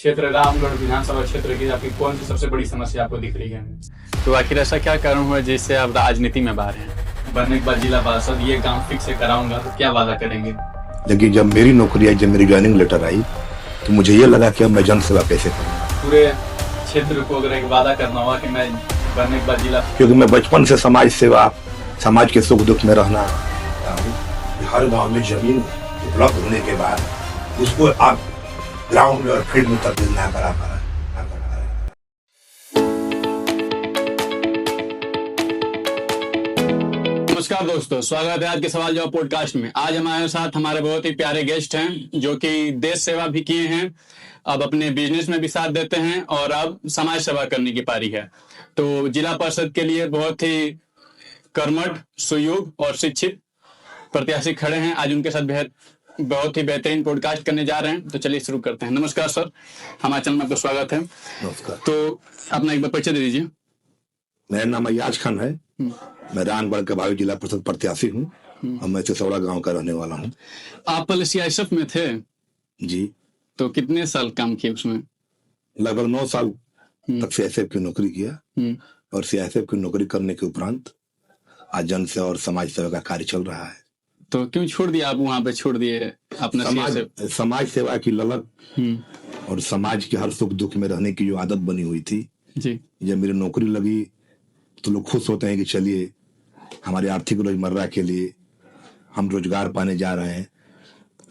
क्षेत्र रामगढ़ विधानसभा क्षेत्र की आपकी कौन सी सबसे बड़ी समस्या आपको दिख रही है? तो आखिर ऐसा क्या कारण हुआ जिससे आप राजनीति में बाहर हैं? बनने के बाद जिला पार्षद ये काम फिक्स से कराऊंगा तो क्या वादा करेंगे? लेकिन जब मेरी नौकरी आई, जब मेरी ज्वाइनिंग लेटर आई, तो मुझे ये लगा कि अब मैं जन सेवा कैसे करूँ। पूरे क्षेत्र को अगर एक वादा करना होगा कि मैं बनने के बाद जिला, क्योंकि मैं बचपन से समाज सेवा, समाज के सुख दुख में रहना, हर गांव में जमीन उपलब्ध होने के बाद उसको आप ग्राउंड में और फील्ड में तब्दील ना करा पा। नमस्कार दोस्तों, स्वागत है आज के सवाल जवाब पॉडकास्ट में। आज हमारे साथ हमारे बहुत ही प्यारे गेस्ट हैं जो कि देश सेवा भी किए हैं, अब अपने बिजनेस में भी साथ देते हैं और अब समाज सेवा करने की पारी है। तो जिला परिषद के लिए बहुत ही कर्मठ, सुयोग्य और शिक्षित प्रत्याशी खड़े हैं। आज उनके साथ बहुत ही बेहतरीन पॉडकास्ट करने जा रहे हैं। तो चलिए शुरू करते हैं। नमस्कार सर, हमारे चैनल में आपका स्वागत है। नमस्कार। तो अपना एक बार परिचय दे दीजिए। मेरा नाम अयाज खान है, मैं रामगढ़ के भावी जिला परिषद प्रत्याशी हूँ और मैं सिसौड़ा गांव का रहने वाला हूँ। आप पहले सीआईएसएफ में थे जी। तो कितने साल काम किए उसमें? लगभग 9 साल तक सीआईएसएफ की नौकरी किया और सीआईएसएफ की नौकरी करने के उपरांत आज जन सेवा और समाज सेवा का कार्य चल रहा है। तो क्यों छोड़ दिया आप, वहां पे छोड़ दिए अपना समाज सेवा की ललक और समाज के हर सुख दुख में रहने की जो आदत बनी हुई थी जी। जब मेरी नौकरी लगी तो लोग खुश होते हैं कि चलिए हमारे आर्थिक रोजमर्रा के लिए हम रोजगार पाने जा रहे हैं।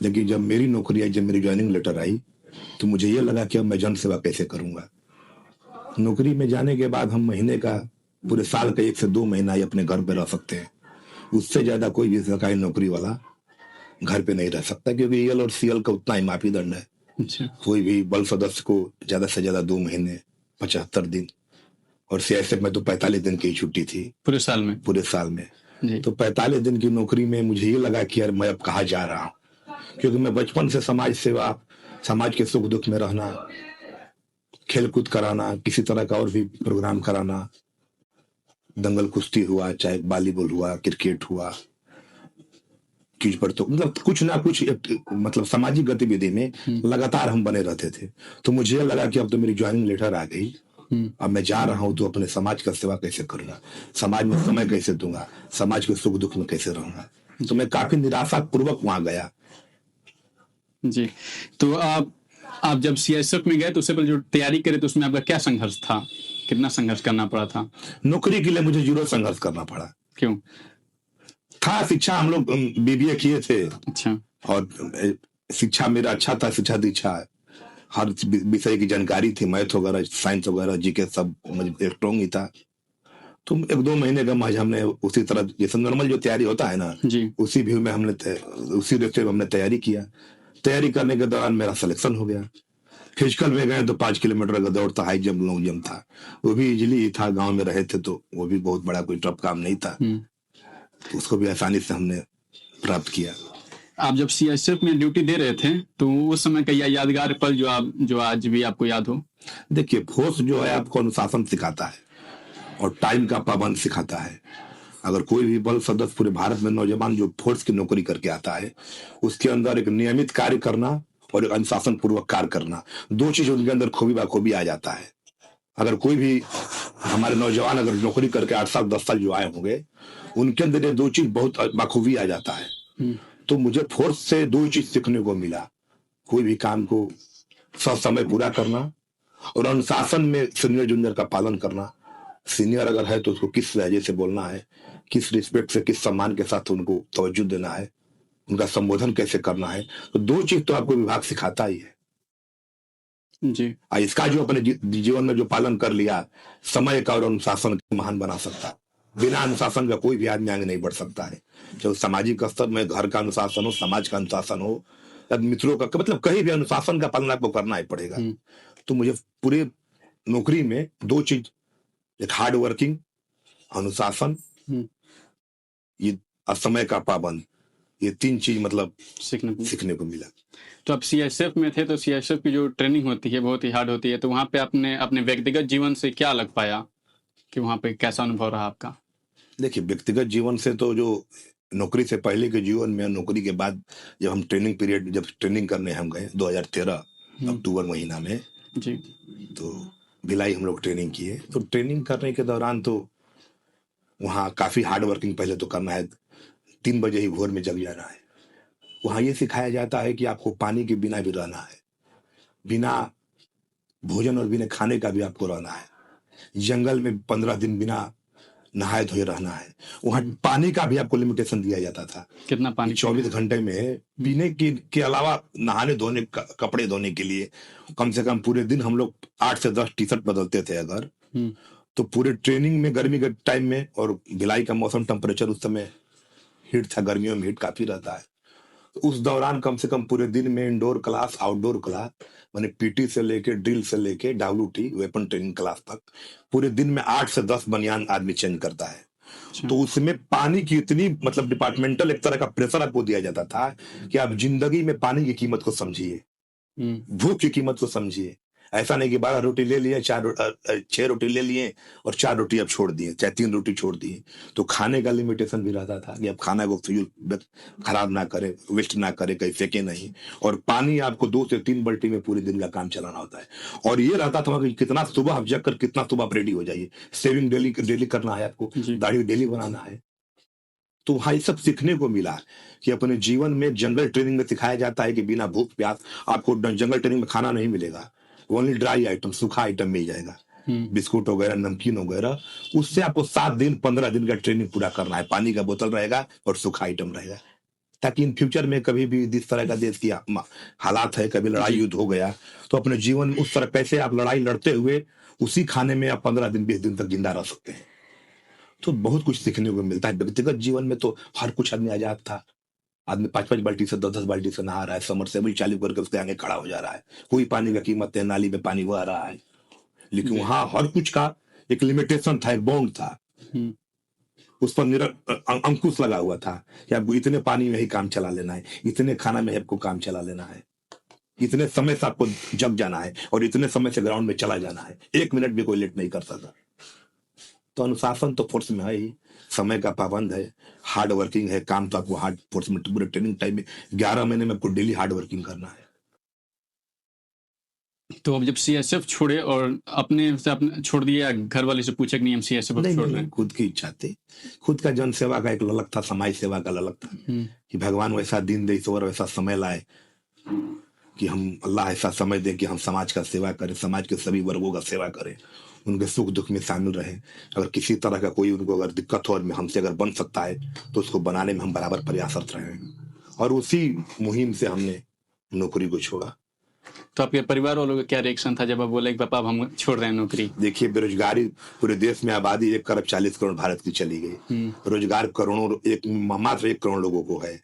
लेकिन जब मेरी नौकरी आई, जब मेरी ज्वाइनिंग लेटर आई, तो मुझे ये लगा कि अब मैं जन सेवा कैसे करूंगा। नौकरी में जाने के बाद हम महीने का, पूरे साल का 1 से 2 महीना ही अपने घर पे रह सकते हैं। उससे ज्यादा कोई भी सरकारी नौकरी वाला घर पे नहीं रह सकता, क्योंकि ईएल और सीएल का उतना ही माफी दंड है। अच्छा। कोई भी बल सदस्य को ज्यादा से ज्यादा 2 महीने 75 दिन, और सीआईएसएफ में तो 45 दिन की छुट्टी थी पूरे साल में जी। तो 45 दिन की नौकरी में मुझे ये लगा कि यार मैं अब कहाँ जा रहा हूँ, क्योंकि मैं बचपन से समाज सेवा, समाज के सुख दुख में रहना, खेल कूद कराना, किसी तरह का और भी प्रोग्राम कराना, दंगल कुश्ती हुआ, चाहे वॉलीबॉल हुआ, क्रिकेट हुआ, चीज पर तो मतलब कुछ ना कुछ मतलब सामाजिक गतिविधि में लगातार हम बने रहते थे। तो मुझे लगा कि अब तो मेरी ज्वाइनिंग लेटर आ गई, अब मैं जा रहा हूं तो अपने समाज का सेवा कैसे करूंगा, समाज में समय कैसे दूंगा, समाज के सुख दुख में कैसे रहूंगा। तो मैं काफी निराशा पूर्वक वहां गया जी। तो आप जब सीआईएसएफ में गए तो उससे पहले जो तैयारी करे तो उसमें आपका क्या संघर्ष था, कितना संघर्ष करना पड़ा था? नौकरी के लिए मुझे 0 संघर्ष करना पड़ा। क्यों? था शिक्षा, हम लोग बीबीए किए थे। अच्छा। और शिक्षा मेरा अच्छा था, शिक्षा दीक्षा, हर विषय की जानकारी थी, मैथ वगैरह, साइंस वगैरह, जीके सब स्ट्रॉन्ग ही था। तो 1-2 महीने का आज हमने उसी तरह जैसे नॉर्मल जो तैयारी होता है ना जी, उसी व्यू में उसी रेट हमने तैयारी किया। तैयारी करने के दौरान मेरा सिलेक्शन हो गया। फिजिकल में गए तो 5 किलोमीटर का दौड़ था, हाई जंप, लॉन्ग जंप था, वो भी इजीली था। गांव में रहे थे तो वो भी बहुत बड़ा कोई टफ काम नहीं था, तो उसको भी आसानी से हमने प्राप्त किया। आप जब सीआईएसएफ में ड्यूटी दे रहे थे तो उस समय का यादगार पल जो आज भी आपको याद हो? देखिए, फोर्स जो है आपको अनुशासन सिखाता है और टाइम का पाबंद सिखाता है। अगर कोई भी बल सदस्य पूरे भारत में नौजवान जो फोर्स की नौकरी करके आता है, उसके अंदर एक नियमित कार्य करना और एक अनुशासन पूर्वक कार्य करना, 2 चीज उनके अंदर खूबी बाखूबी आ जाता है। अगर कोई भी हमारे नौजवान अगर नौकरी करके 8 साल 10 साल जो आए होंगे, उनके अंदर ये 2 चीज बहुत बाखूबी आ जाता है। तो मुझे फोर्स से 2 चीज सीखने को मिला, कोई भी काम को समय पूरा करना और अनुशासन में सीनियर जूनियर का पालन करना। सीनियर अगर है तो उसको किस लहजे से बोलना है, किस रिस्पेक्ट से, किस सम्मान के साथ उनको तवज्जो देना है, उनका संबोधन कैसे करना है। तो 2 चीज तो आपको विभाग सिखाता ही है जी। इसका जो अपने जीवन में जो पालन कर लिया, समय का और अनुशासन का महान बना सकता। बिना अनुशासन का कोई भी आदमी आगे नहीं बढ़ सकता है। चाहे सामाजिक स्तर में घर का अनुशासन हो, समाज का अनुशासन हो, या मित्रों का, मतलब कहीं भी अनुशासन का पालन आपको करना ही पड़ेगा। तो मुझे पूरे नौकरी में 2 चीज, एक हार्ड वर्किंग, अनुशासन, ये समय का पाबंद, ये 3 चीज मतलब सीखने को मिला। तो आप सीआईएसएफ में थे तो सीआईएसएफ की जो ट्रेनिंग होती है बहुत ही हार्ड होती है, तो वहां पे आपने अपने व्यक्तिगत जीवन से क्या अलग पाया कि वहां पे कैसा अनुभव रहा आपका? देखिए, व्यक्तिगत जीवन से तो जो नौकरी से पहले के जीवन में, नौकरी के बाद जब हम ट्रेनिंग पीरियड, जब ट्रेनिंग करने हम गए 2013 अक्टूबर महीना में, जी। तो भिलाई हम लोग ट्रेनिंग किए। तो ट्रेनिंग करने के दौरान तो वहाँ काफी हार्ड वर्किंग पहले तो करना है, 3 बजे ही भोर में जग जाना है। वहाँ ये सिखाया जाता है कि आपको पानी के बिना भी रहना है, बिना भोजन और बिना खाने का भी आपको रहना है। जंगल में 15 दिन बिना नहाए धोए रहना है। वहाँ पानी का भी आपको लिमिटेशन दिया जाता था कितना कि पानी 24 घंटे में पीने के अलावा नहाने धोने कपड़े धोने के लिए कम से कम पूरे दिन हम लोग 8 से 10 टी-शर्ट बदलते थे। अगर हम्म, तो पूरे ट्रेनिंग में गर्मी के टाइम में, और भिलाई का मौसम टेम्परेचर उस समय हीट था, गर्मियों में हीट काफी रहता है, तो उस दौरान कम से कम पूरे दिन में इंडोर क्लास, आउटडोर क्लास, माने पीटी से लेके ड्रिल से लेके WT वेपन ट्रेनिंग क्लास तक पूरे दिन में 8 से 10 बनियान आदमी चेंज करता है। अच्छा। तो उसमें पानी की इतनी मतलब डिपार्टमेंटल एक तरह का प्रेशर आपको दिया जाता था कि आप जिंदगी में पानी की कीमत को समझिए, हम्म, भूख की कीमत को समझिए। ऐसा नहीं कि 12 रोटी ले लिए, 6 रोटी ले लिए और 4 रोटी अब छोड़ दिए, चाहे 3 रोटी छोड़ दिए। तो खाने का लिमिटेशन भी रहता था कि आप खाना को फ्यूल खराब ना करें, वेस्ट ना करें, कहीं फेंके नहीं। और पानी आपको 2 से 3 बाल्टी में पूरे दिन का काम चलाना होता है। और ये रहता था कि कितना सुबह आप जग कर कितना सुबह आप रेडी हो जाइए, सेविंग डेली डेली करना है आपको, जी। दाढ़ी डेली बनाना है। तो वहाँ ये सब सीखने को मिला कि अपने जीवन में जंगल ट्रेनिंग में सिखाया जाता है कि बिना भूख प्यास आपको जंगल ट्रेनिंग में खाना नहीं मिलेगा, ओनली ड्राई आइटम, सूखा आइटम मिल जाएगा, बिस्कुट वगैरह, नमकीन वगैरह। उससे आपको 7 दिन 15 दिन का ट्रेनिंग पूरा करना है। पानी का बोतल रहेगा और सूखा आइटम रहेगा, ताकि इन फ्यूचर में कभी भी जिस तरह का देश की हालात है, कभी लड़ाई जी। युद्ध हो गया, तो अपने जीवन में उस तरह कैसे आप लड़ाई लड़ते हुए उसी खाने में आप 15 दिन 20 दिन तक जिंदा रह सकते हैं। तो बहुत कुछ सीखने को मिलता है। व्यक्तिगत जीवन में तो हर कुछ आदमी आजाद था। आदमी 5-5 बाल्टी से 10-10 बाल्टी से नहा रहा है, समरसेबल चालू करके उसके आगे खड़ा हो जा रहा है, कोई पानी का कीमत है, नाली में पानी बह रहा है। लेकिन जी। वहां हर कुछ का एक लिमिटेशन था, एक बाउंड था, हम्म, उस पर अंकुश लगा हुआ था कि आपको इतने पानी में ही काम चला लेना है, इतने खाना में आपको काम चला लेना है, इतने समय से आपको जग जाना है और इतने समय से ग्राउंड में चला जाना है, 1 मिनट भी कोई लेट नहीं कर सकता। तो अनुशासन तो फोर्स में है ही, समय का पाबंद है, हार्ड वर्किंग है, काम तो आपको हार्ड फोर्स में पूरे ट्रेनिंग टाइम में 11 महीने में आपको डेली हार्ड वर्किंग करना है। तो अब जब CSF छोड़े और अपने से अपने छोड़ दिए या घर वाले से पूछे कि नहीं हम CSF अब नहीं छोड़ नहीं रहे नहीं, हैं? खुद की इच्छा थी, खुद का जन सेवा का एक ललक था, समाज सेवा का ललक था कि भगवान वैसा दिन दे, ईश्वर वैसा समय लाए कि हम, अल्लाह ऐसा समय दे कि हम समाज का सेवा करें, समाज के सभी वर्गों का सेवा करें, उनके सुख दुख में शामिल रहे। अगर किसी तरह का कोई उनको अगर दिक्कत हो और हमसे अगर बन सकता है तो उसको बनाने में हम बराबर प्रयासरत रहे। और उसी मुहिम से हमने नौकरी को छोड़ा। तो आपके परिवार वालों का क्या रिएक्शन था जब आप बोले कि पापा अब हम छोड़ रहे हैं नौकरी? देखिए, बेरोजगारी पूरे देश में आबादी 1 करोड़ 40 करोड़ भारत की चली गई, रोजगार करोड़ों, मात्र 1 करोड़ लोगों को है।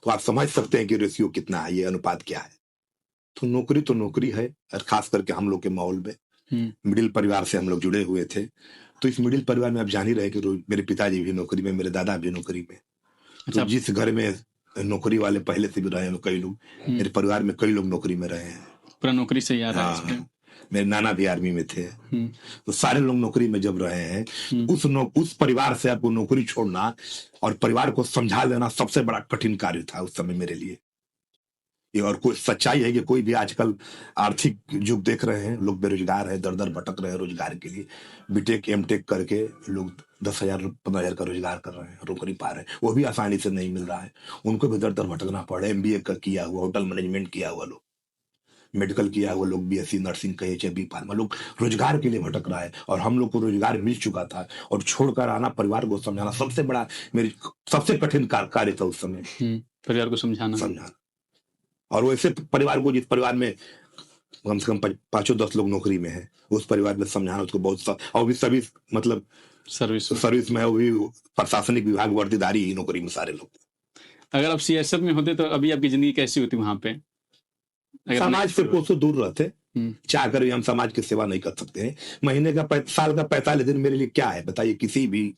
तो आप समझ सकते हैं कि रेशियो कितना है, ये अनुपात क्या है। तो नौकरी है, और खास करके हम लोग के माहौल में मिडिल परिवार से हम लोग जुड़े हुए थे। तो इस मिडिल परिवार में आप जान ही रहे कि मेरे पिताजी भी नौकरी में, मेरे दादा भी नौकरी में। तो अच्छा। जिस घर में नौकरी वाले पहले से भी रहे हैं कई लोग, मेरे परिवार में कई लोग नौकरी में रहे हैं। पूरा नौकरी से ही आ रहा है इसमें। हाँ, मेरे नाना भी आर्मी में थे। तो सारे लोग नौकरी में जब रहे हैं, उस परिवार से आपको नौकरी छोड़ना और परिवार को समझा लेना सबसे बड़ा कठिन कार्य था उस समय मेरे लिए। ये और कोई सच्चाई है कि कोई भी आजकल आर्थिक युग देख रहे हैं, लोग बेरोजगार है, दर दर भटक रहे हैं रोजगार के लिए। बीटेक एमटेक करके लोग 10,000 15,000 का रोजगार कर रहे हैं, नौकरी पा रहे हैं, वो भी आसानी से नहीं मिल रहा है, उनको भी दर दर भटकना पड़ रहा है। MBA का किया हुआ, होटल मैनेजमेंट किया हुआ लोग, मेडिकल किया हुआ लोग, BSc नर्सिंग कहे चाहे B फार्मा, लोग रोजगार के लिए भटक रहा है। और हम लोग को रोजगार मिल चुका था और छोड़कर आना, परिवार को समझाना सबसे बड़ा, मेरी सबसे कठिन कार्य था उस समय, परिवार को समझाना। और वैसे परिवार को, जिस परिवार में कम से कम 5-10 लोग नौकरी में है, उस परिवार में समझाना उसको बहुत और भी सभी मतलब सर्विस में है, वो भी प्रशासनिक विभाग वर्दीधारी ही नौकरी में सारे लोग। अगर आप CSF में होते तो अभी आपकी जिंदगी कैसी होती वहां पे? समाज से कोसों दूर रहते, चाह कर भी हम समाज की सेवा नहीं कर सकते हैं। महीने का साल का 45 दिन मेरे लिए क्या है बताइए? किसी भी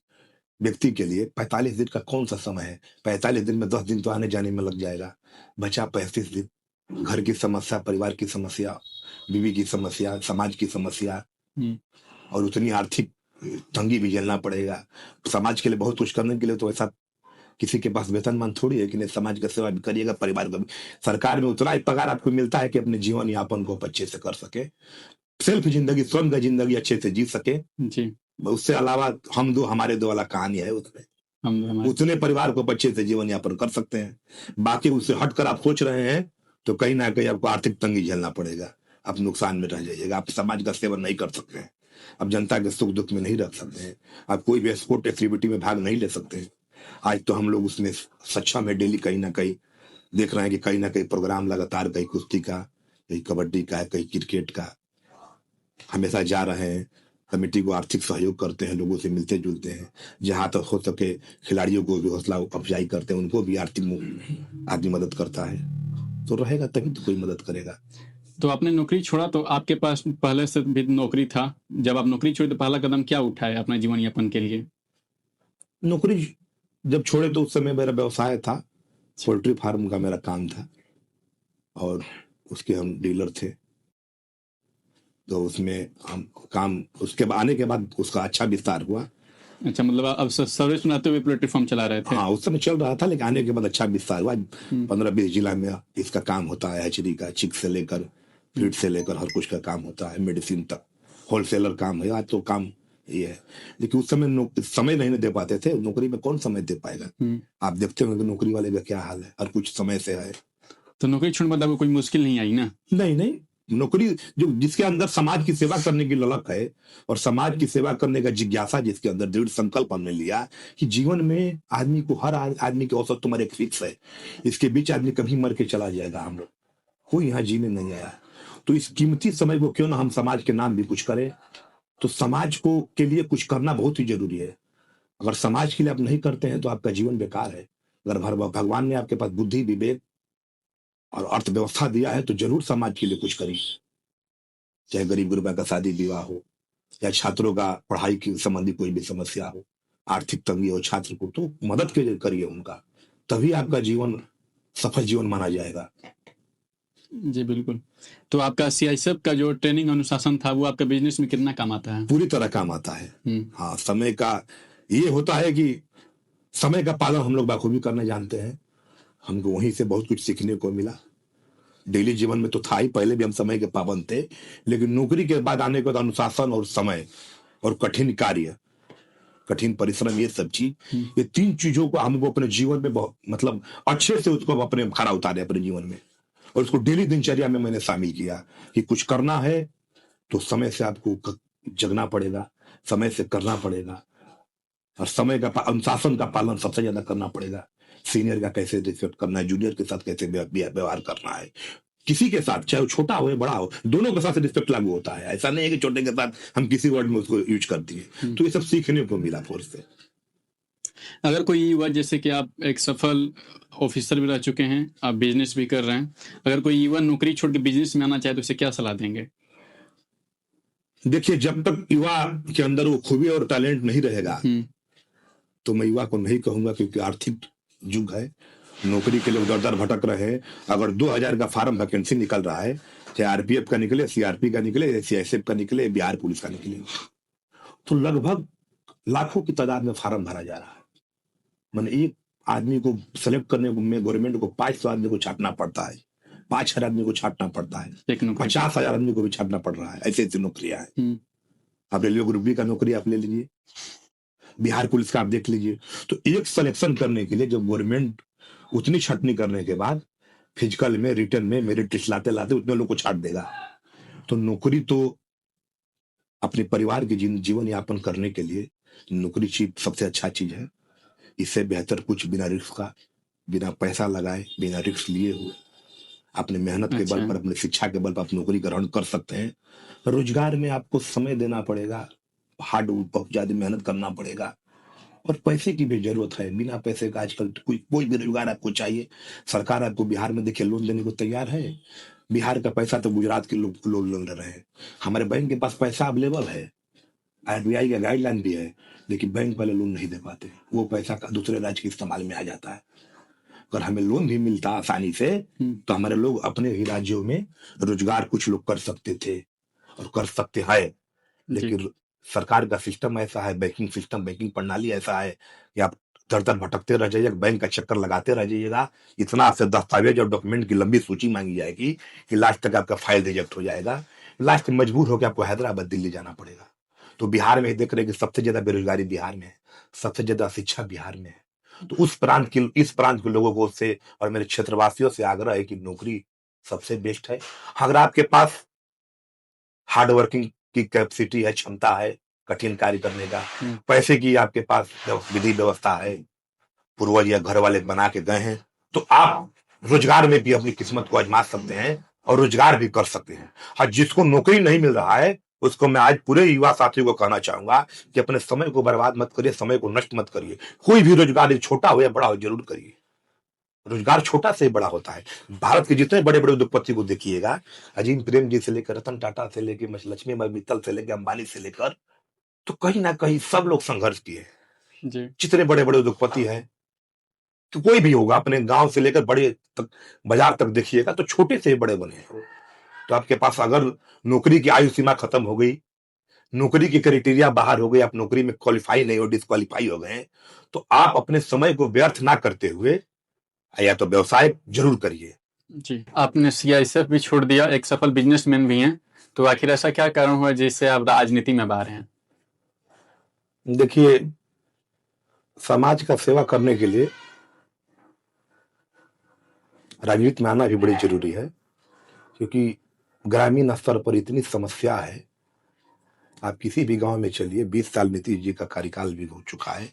व्यक्ति के लिए 45 दिन का कौन सा समय है? 45 दिन में 10 दिन तो आने जाने में लग जाएगा, बचा 35 दिन। घर की समस्या, परिवार की समस्या, बीवी की समस्या, समाज की समस्या, और उतनी आर्थिक तंगी भी झेलना पड़ेगा। समाज के लिए बहुत कुछ करने के लिए तो ऐसा किसी के पास वेतनमान थोड़ी है कि नहीं, समाज का सेवा भी करिएगा, परिवार का भी। सरकार में उतना ही पगार आपको मिलता है कि अपने जीवन यापन को आप अच्छे से कर सके, सेल्फ जिंदगी, स्वयं का जिंदगी अच्छे से जी सके। जी। उससे अलावा हम दो हमारे दो वाला कहानी है, उसमें हम हमारे उतने परिवार को अच्छे से जीवन यापन कर सकते हैं। बाकी उससे हटकर आप सोच रहे हैं तो कहीं ना कहीं आपको आर्थिक तंगी झेलना पड़ेगा, आप नुकसान में रह जाइएगा, आप समाज का सेवन नहीं कर सकते हैं, आप जनता के सुख दुख में नहीं रख सकते हैं, आप कोई भी स्पोर्ट एक्टिविटी में भाग नहीं ले सकते हैं। आज तो हम लोग उसमें सक्षम है, डेली कहीं ना कहीं देख रहे हैं कि कहीं ना कहीं प्रोग्राम लगातार, कहीं कुश्ती का, कहीं कबड्डी का, कहीं क्रिकेट का, हमेशा जा रहे हैं। कमेटी को आर्थिक सहयोग करते हैं, लोगों से मिलते जुलते हैं, जहां तक हो सके खिलाड़ियों को भी हौसला अफजाई करते हैं, उनको भी आर्थिक आदमी मदद करता है। तो रहेगा तभी तो कोई मदद करेगा। तो आपने नौकरी छोड़ा तो आपके पास पहले से भी नौकरी था, जब आप नौकरी छोड़ी तो पहला कदम क्या उठाए अपना जीवन यापन के लिए? नौकरी जब छोड़े तो उस समय मेरा व्यवसाय था, पोल्ट्री फार्म का मेरा काम था और उसके हम डीलर थे। तो उसमें हम काम, उसके आने के बाद उसका अच्छा विस्तार हुआ। अच्छा, मतलब अब सर्विस बनाते हुए पोल्ट्री फार्म चला रहे थे? हाँ, उस समय चल रहा था, लेकिन आने के बाद अच्छा विस्तार हुआ। 15-20 जिला में इसका काम होता है, हैचरी का, चिक से लेकर फीड से लेकर हर कुछ का काम होता है, मेडिसिन तक होलसेलर काम है। आज तो काम ये है, लेकिन उस समय समय नहीं दे पाते थे। नौकरी में कौन समय दे पाएगा? आप देखते होंगे नौकरी वाले का क्या हाल है, हर कुछ समय से है। तो नौकरी छोड़ने के बाद आपको कोई मुश्किल नहीं आई ना? नहीं, नौकरी जो जिसके अंदर समाज की सेवा करने की ललक है और समाज की सेवा करने का जिज्ञासा जिसके अंदर, दृढ़ संकल्प हमने लिया कि जीवन में आदमी को, हर आदमी की औसत उम्र एक फिक्स है, इसके बीच आदमी कभी मर के चला जाएगा। हम लोग कोई यहाँ जीने नहीं आया, तो इस कीमती समय को क्यों ना हम समाज के नाम भी कुछ करें। तो समाज को के लिए कुछ करना बहुत ही जरूरी है। अगर समाज के लिए आप नहीं करते हैं तो आपका जीवन बेकार है। अगर भगवान ने आपके पास बुद्धि, विवेक और अर्थव्यवस्था दिया है तो जरूर समाज के लिए कुछ करिए। चाहे गरीब गुरबा का शादी विवाह हो, या छात्रों का पढ़ाई की संबंधी कोई भी समस्या हो, आर्थिक तंगी हो छात्र को, तो मदद के लिए करिए उनका, तभी आपका जीवन सफल जीवन माना जाएगा। जी बिल्कुल। तो आपका सीआईएसएफ का जो ट्रेनिंग अनुशासन था वो आपका बिजनेस में कितना काम आता है? पूरी तरह काम आता है। हाँ, समय का ये होता है कि समय का पालन हम लोग बाखूबी करना जानते हैं। हमको वहीं से बहुत कुछ सीखने को मिला। डेली जीवन में तो था ही, पहले भी हम समय के पाबंद थे, लेकिन नौकरी के बाद आने के बाद अनुशासन और समय और कठिन कार्य, कठिन परिश्रम, ये सब चीज, ये 3 चीजों को हमको अपने जीवन में बहुत, मतलब अच्छे से उसको अपने खरा उतारे अपने जीवन में, और उसको डेली दिनचर्या में मैंने शामिल किया कि कुछ करना है तो समय से आपको जगना पड़ेगा, समय से करना पड़ेगा, और समय का अनुशासन का पालन सबसे ज्यादा करना पड़ेगा। सीनियर का कैसे रिस्पेक्ट करना है, जूनियर के साथ कैसे व्यवहार करना है, किसी के साथ, चाहे वो छोटा हो या बड़ा हो, दोनों के साथ रिस्पेक्ट लागू होता है। ऐसा नहीं है कि छोटे के साथ हम किसी वर्ड में उसको यूज कर दिए। तो ये सब सीखने को मिला फोर्स से। अगर कोई युवा, जैसे कि आप एक सफल ऑफिसर भी रह चुके हैं, आप बिजनेस भी कर रहे हैं, अगर कोई युवा नौकरी छोड़ के बिजनेस में आना चाहे तो उसे क्या सलाह देंगे? देखिए, जब तक युवा के अंदर वो खूबी और टैलेंट नहीं रहेगा तो मैं युवा को नहीं कहूंगा, क्योंकि आर्थिक युग है, नौकरी के लिए दर दर भटक रहे हैं। अगर 2000 का फार्म वैकेंसी निकल रहा है, चाहे आरपीएफ का निकले, सीआरपी का निकले, सीआईएसएफ का निकले, बिहार पुलिस का निकले, तो लगभग लाखों की तादाद में फार्म भरा जा रहा है। मैंने एक आदमी को सेलेक्ट करने में गवर्नमेंट को 500 आदमी को छांटना पड़ता है, 5000 आदमी को छांटना पड़ता है, 50,000 आदमी को भी छांटना पड़ रहा है। ऐसे ऐसी नौकरियां हैं। आप रेलवे ग्रुप बी का नौकरी आप ले लीजिए, बिहार पुलिस का आप देख लीजिए। तो एक सिलेक्शन करने के लिए जब गवर्नमेंट उतनी छटनी करने के बाद फिजिकल में, रिटर्न में मेरिट लिस्ट लाते लाते उतने लोग को छाट देगा। तो नौकरी तो अपने परिवार के जीवन यापन करने के लिए नौकरी चीज सबसे अच्छा चीज है। इससे बेहतर कुछ बिना रिस्क का, बिना पैसा लगाए, बिना रिस्क लिए हुए, अपने मेहनत के बल पर, अपने शिक्षा के बल पर आप नौकरी ग्रहण कर सकते हैं। रोजगार में आपको समय देना पड़ेगा, हार्ड, बहुत ज्यादा मेहनत करना पड़ेगा, और पैसे की भी जरूरत है। बिना पैसे का आजकल कोई भी रोजगार आपको चाहिए। सरकार आपको बिहार में देखिए लोन देने को तैयार है। बिहार का पैसा तो गुजरात के लोग लोन ले रहे हैं। हमारे बैंक के पास पैसा अवेलेबल है, आरबीआई का गाइडलाइन भी है, लेकिन बैंक वाले लोन नहीं दे पाते। वो पैसा का दूसरे राज्य के इस्तेमाल में आ जाता है। अगर हमें लोन भी मिलता आसानी से तो हमारे लोग अपने ही राज्यों में रोजगार कुछ लोग कर सकते थे और कर सकते हैं। लेकिन सरकार का सिस्टम ऐसा है, बैंकिंग सिस्टम, बैंकिंग प्रणाली ऐसा है कि आप दर दर भटकते रह जाइएगा, बैंक का चक्कर लगाते रह जाइएगा, इतना आपसे दस्तावेज और डॉक्यूमेंट की लंबी सूची मांगी जाएगी कि लास्ट तक आपका फाइल रिजेक्ट हो जाएगा। लास्ट में मजबूर होकर आपको हैदराबाद दिल्ली जाना पड़ेगा। तो बिहार में देख रहे हैं कि सबसे ज्यादा बेरोजगारी बिहार में है, सबसे ज्यादा शिक्षा बिहार में है। तो इस प्रांत के लोगों को से और मेरे क्षेत्रवासियों से आग्रह है कि नौकरी सबसे बेस्ट है। अगर आपके पास हार्ड वर्किंग की कैपेसिटी है, क्षमता है कठिन कार्य करने का, पैसे की आपके पास विधि व्यवस्था है, पूर्वज या घर वाले बना के गए हैं, तो आप रोजगार में भी अपनी किस्मत को आजमा सकते हैं और रोजगार भी कर सकते हैं। और जिसको नौकरी नहीं मिल रहा है उसको मैं आज पूरे युवा साथियों को कहना चाहूंगा कि अपने समय को बर्बाद मत करिए, समय को नष्ट मत करिए। कोई भी रोजगार छोटा हो या बड़ा हो जरूर करिए। रोजगार छोटा से बड़ा होता है। भारत के जितने बड़े बड़े उद्योगपति को देखिएगा, अजीम प्रेम जी से लेकर रतन टाटा से लेकर लक्ष्मी मित्तल से लेकर अंबानी से लेकर, तो कहीं ना कहीं सब लोग संघर्ष किए हैं। जितने बड़े बड़े उद्योगपति हैं, तो कोई भी होगा अपने गांव से लेकर बड़े तक बाजार तक देखिएगा तो छोटे से बड़े बने हैं। तो आपके पास अगर नौकरी की आयु सीमा खत्म हो गई, नौकरी की क्राइटेरिया बाहर हो गई, आप नौकरी में क्वालिफाई नहीं हो, डिस्क्वालीफाई हो गए, तो आप अपने समय को व्यर्थ ना करते हुए या तो व्यवसाय जरूर करिए। जी, आपने सीआईएसएफ भी छोड़ दिया, एक सफल बिजनेसमैन भी हैं, तो आखिर ऐसा क्या कारण हुआ जिससे आप राजनीति में बाहर हैं? देखिए, समाज का सेवा करने के लिए राजनीति में आना भी बड़ी जरूरी है, क्योंकि ग्रामीण स्तर पर इतनी समस्या है। आप किसी भी गांव में चलिए, 20 साल नीतीश जी का कार्यकाल भी हो चुका है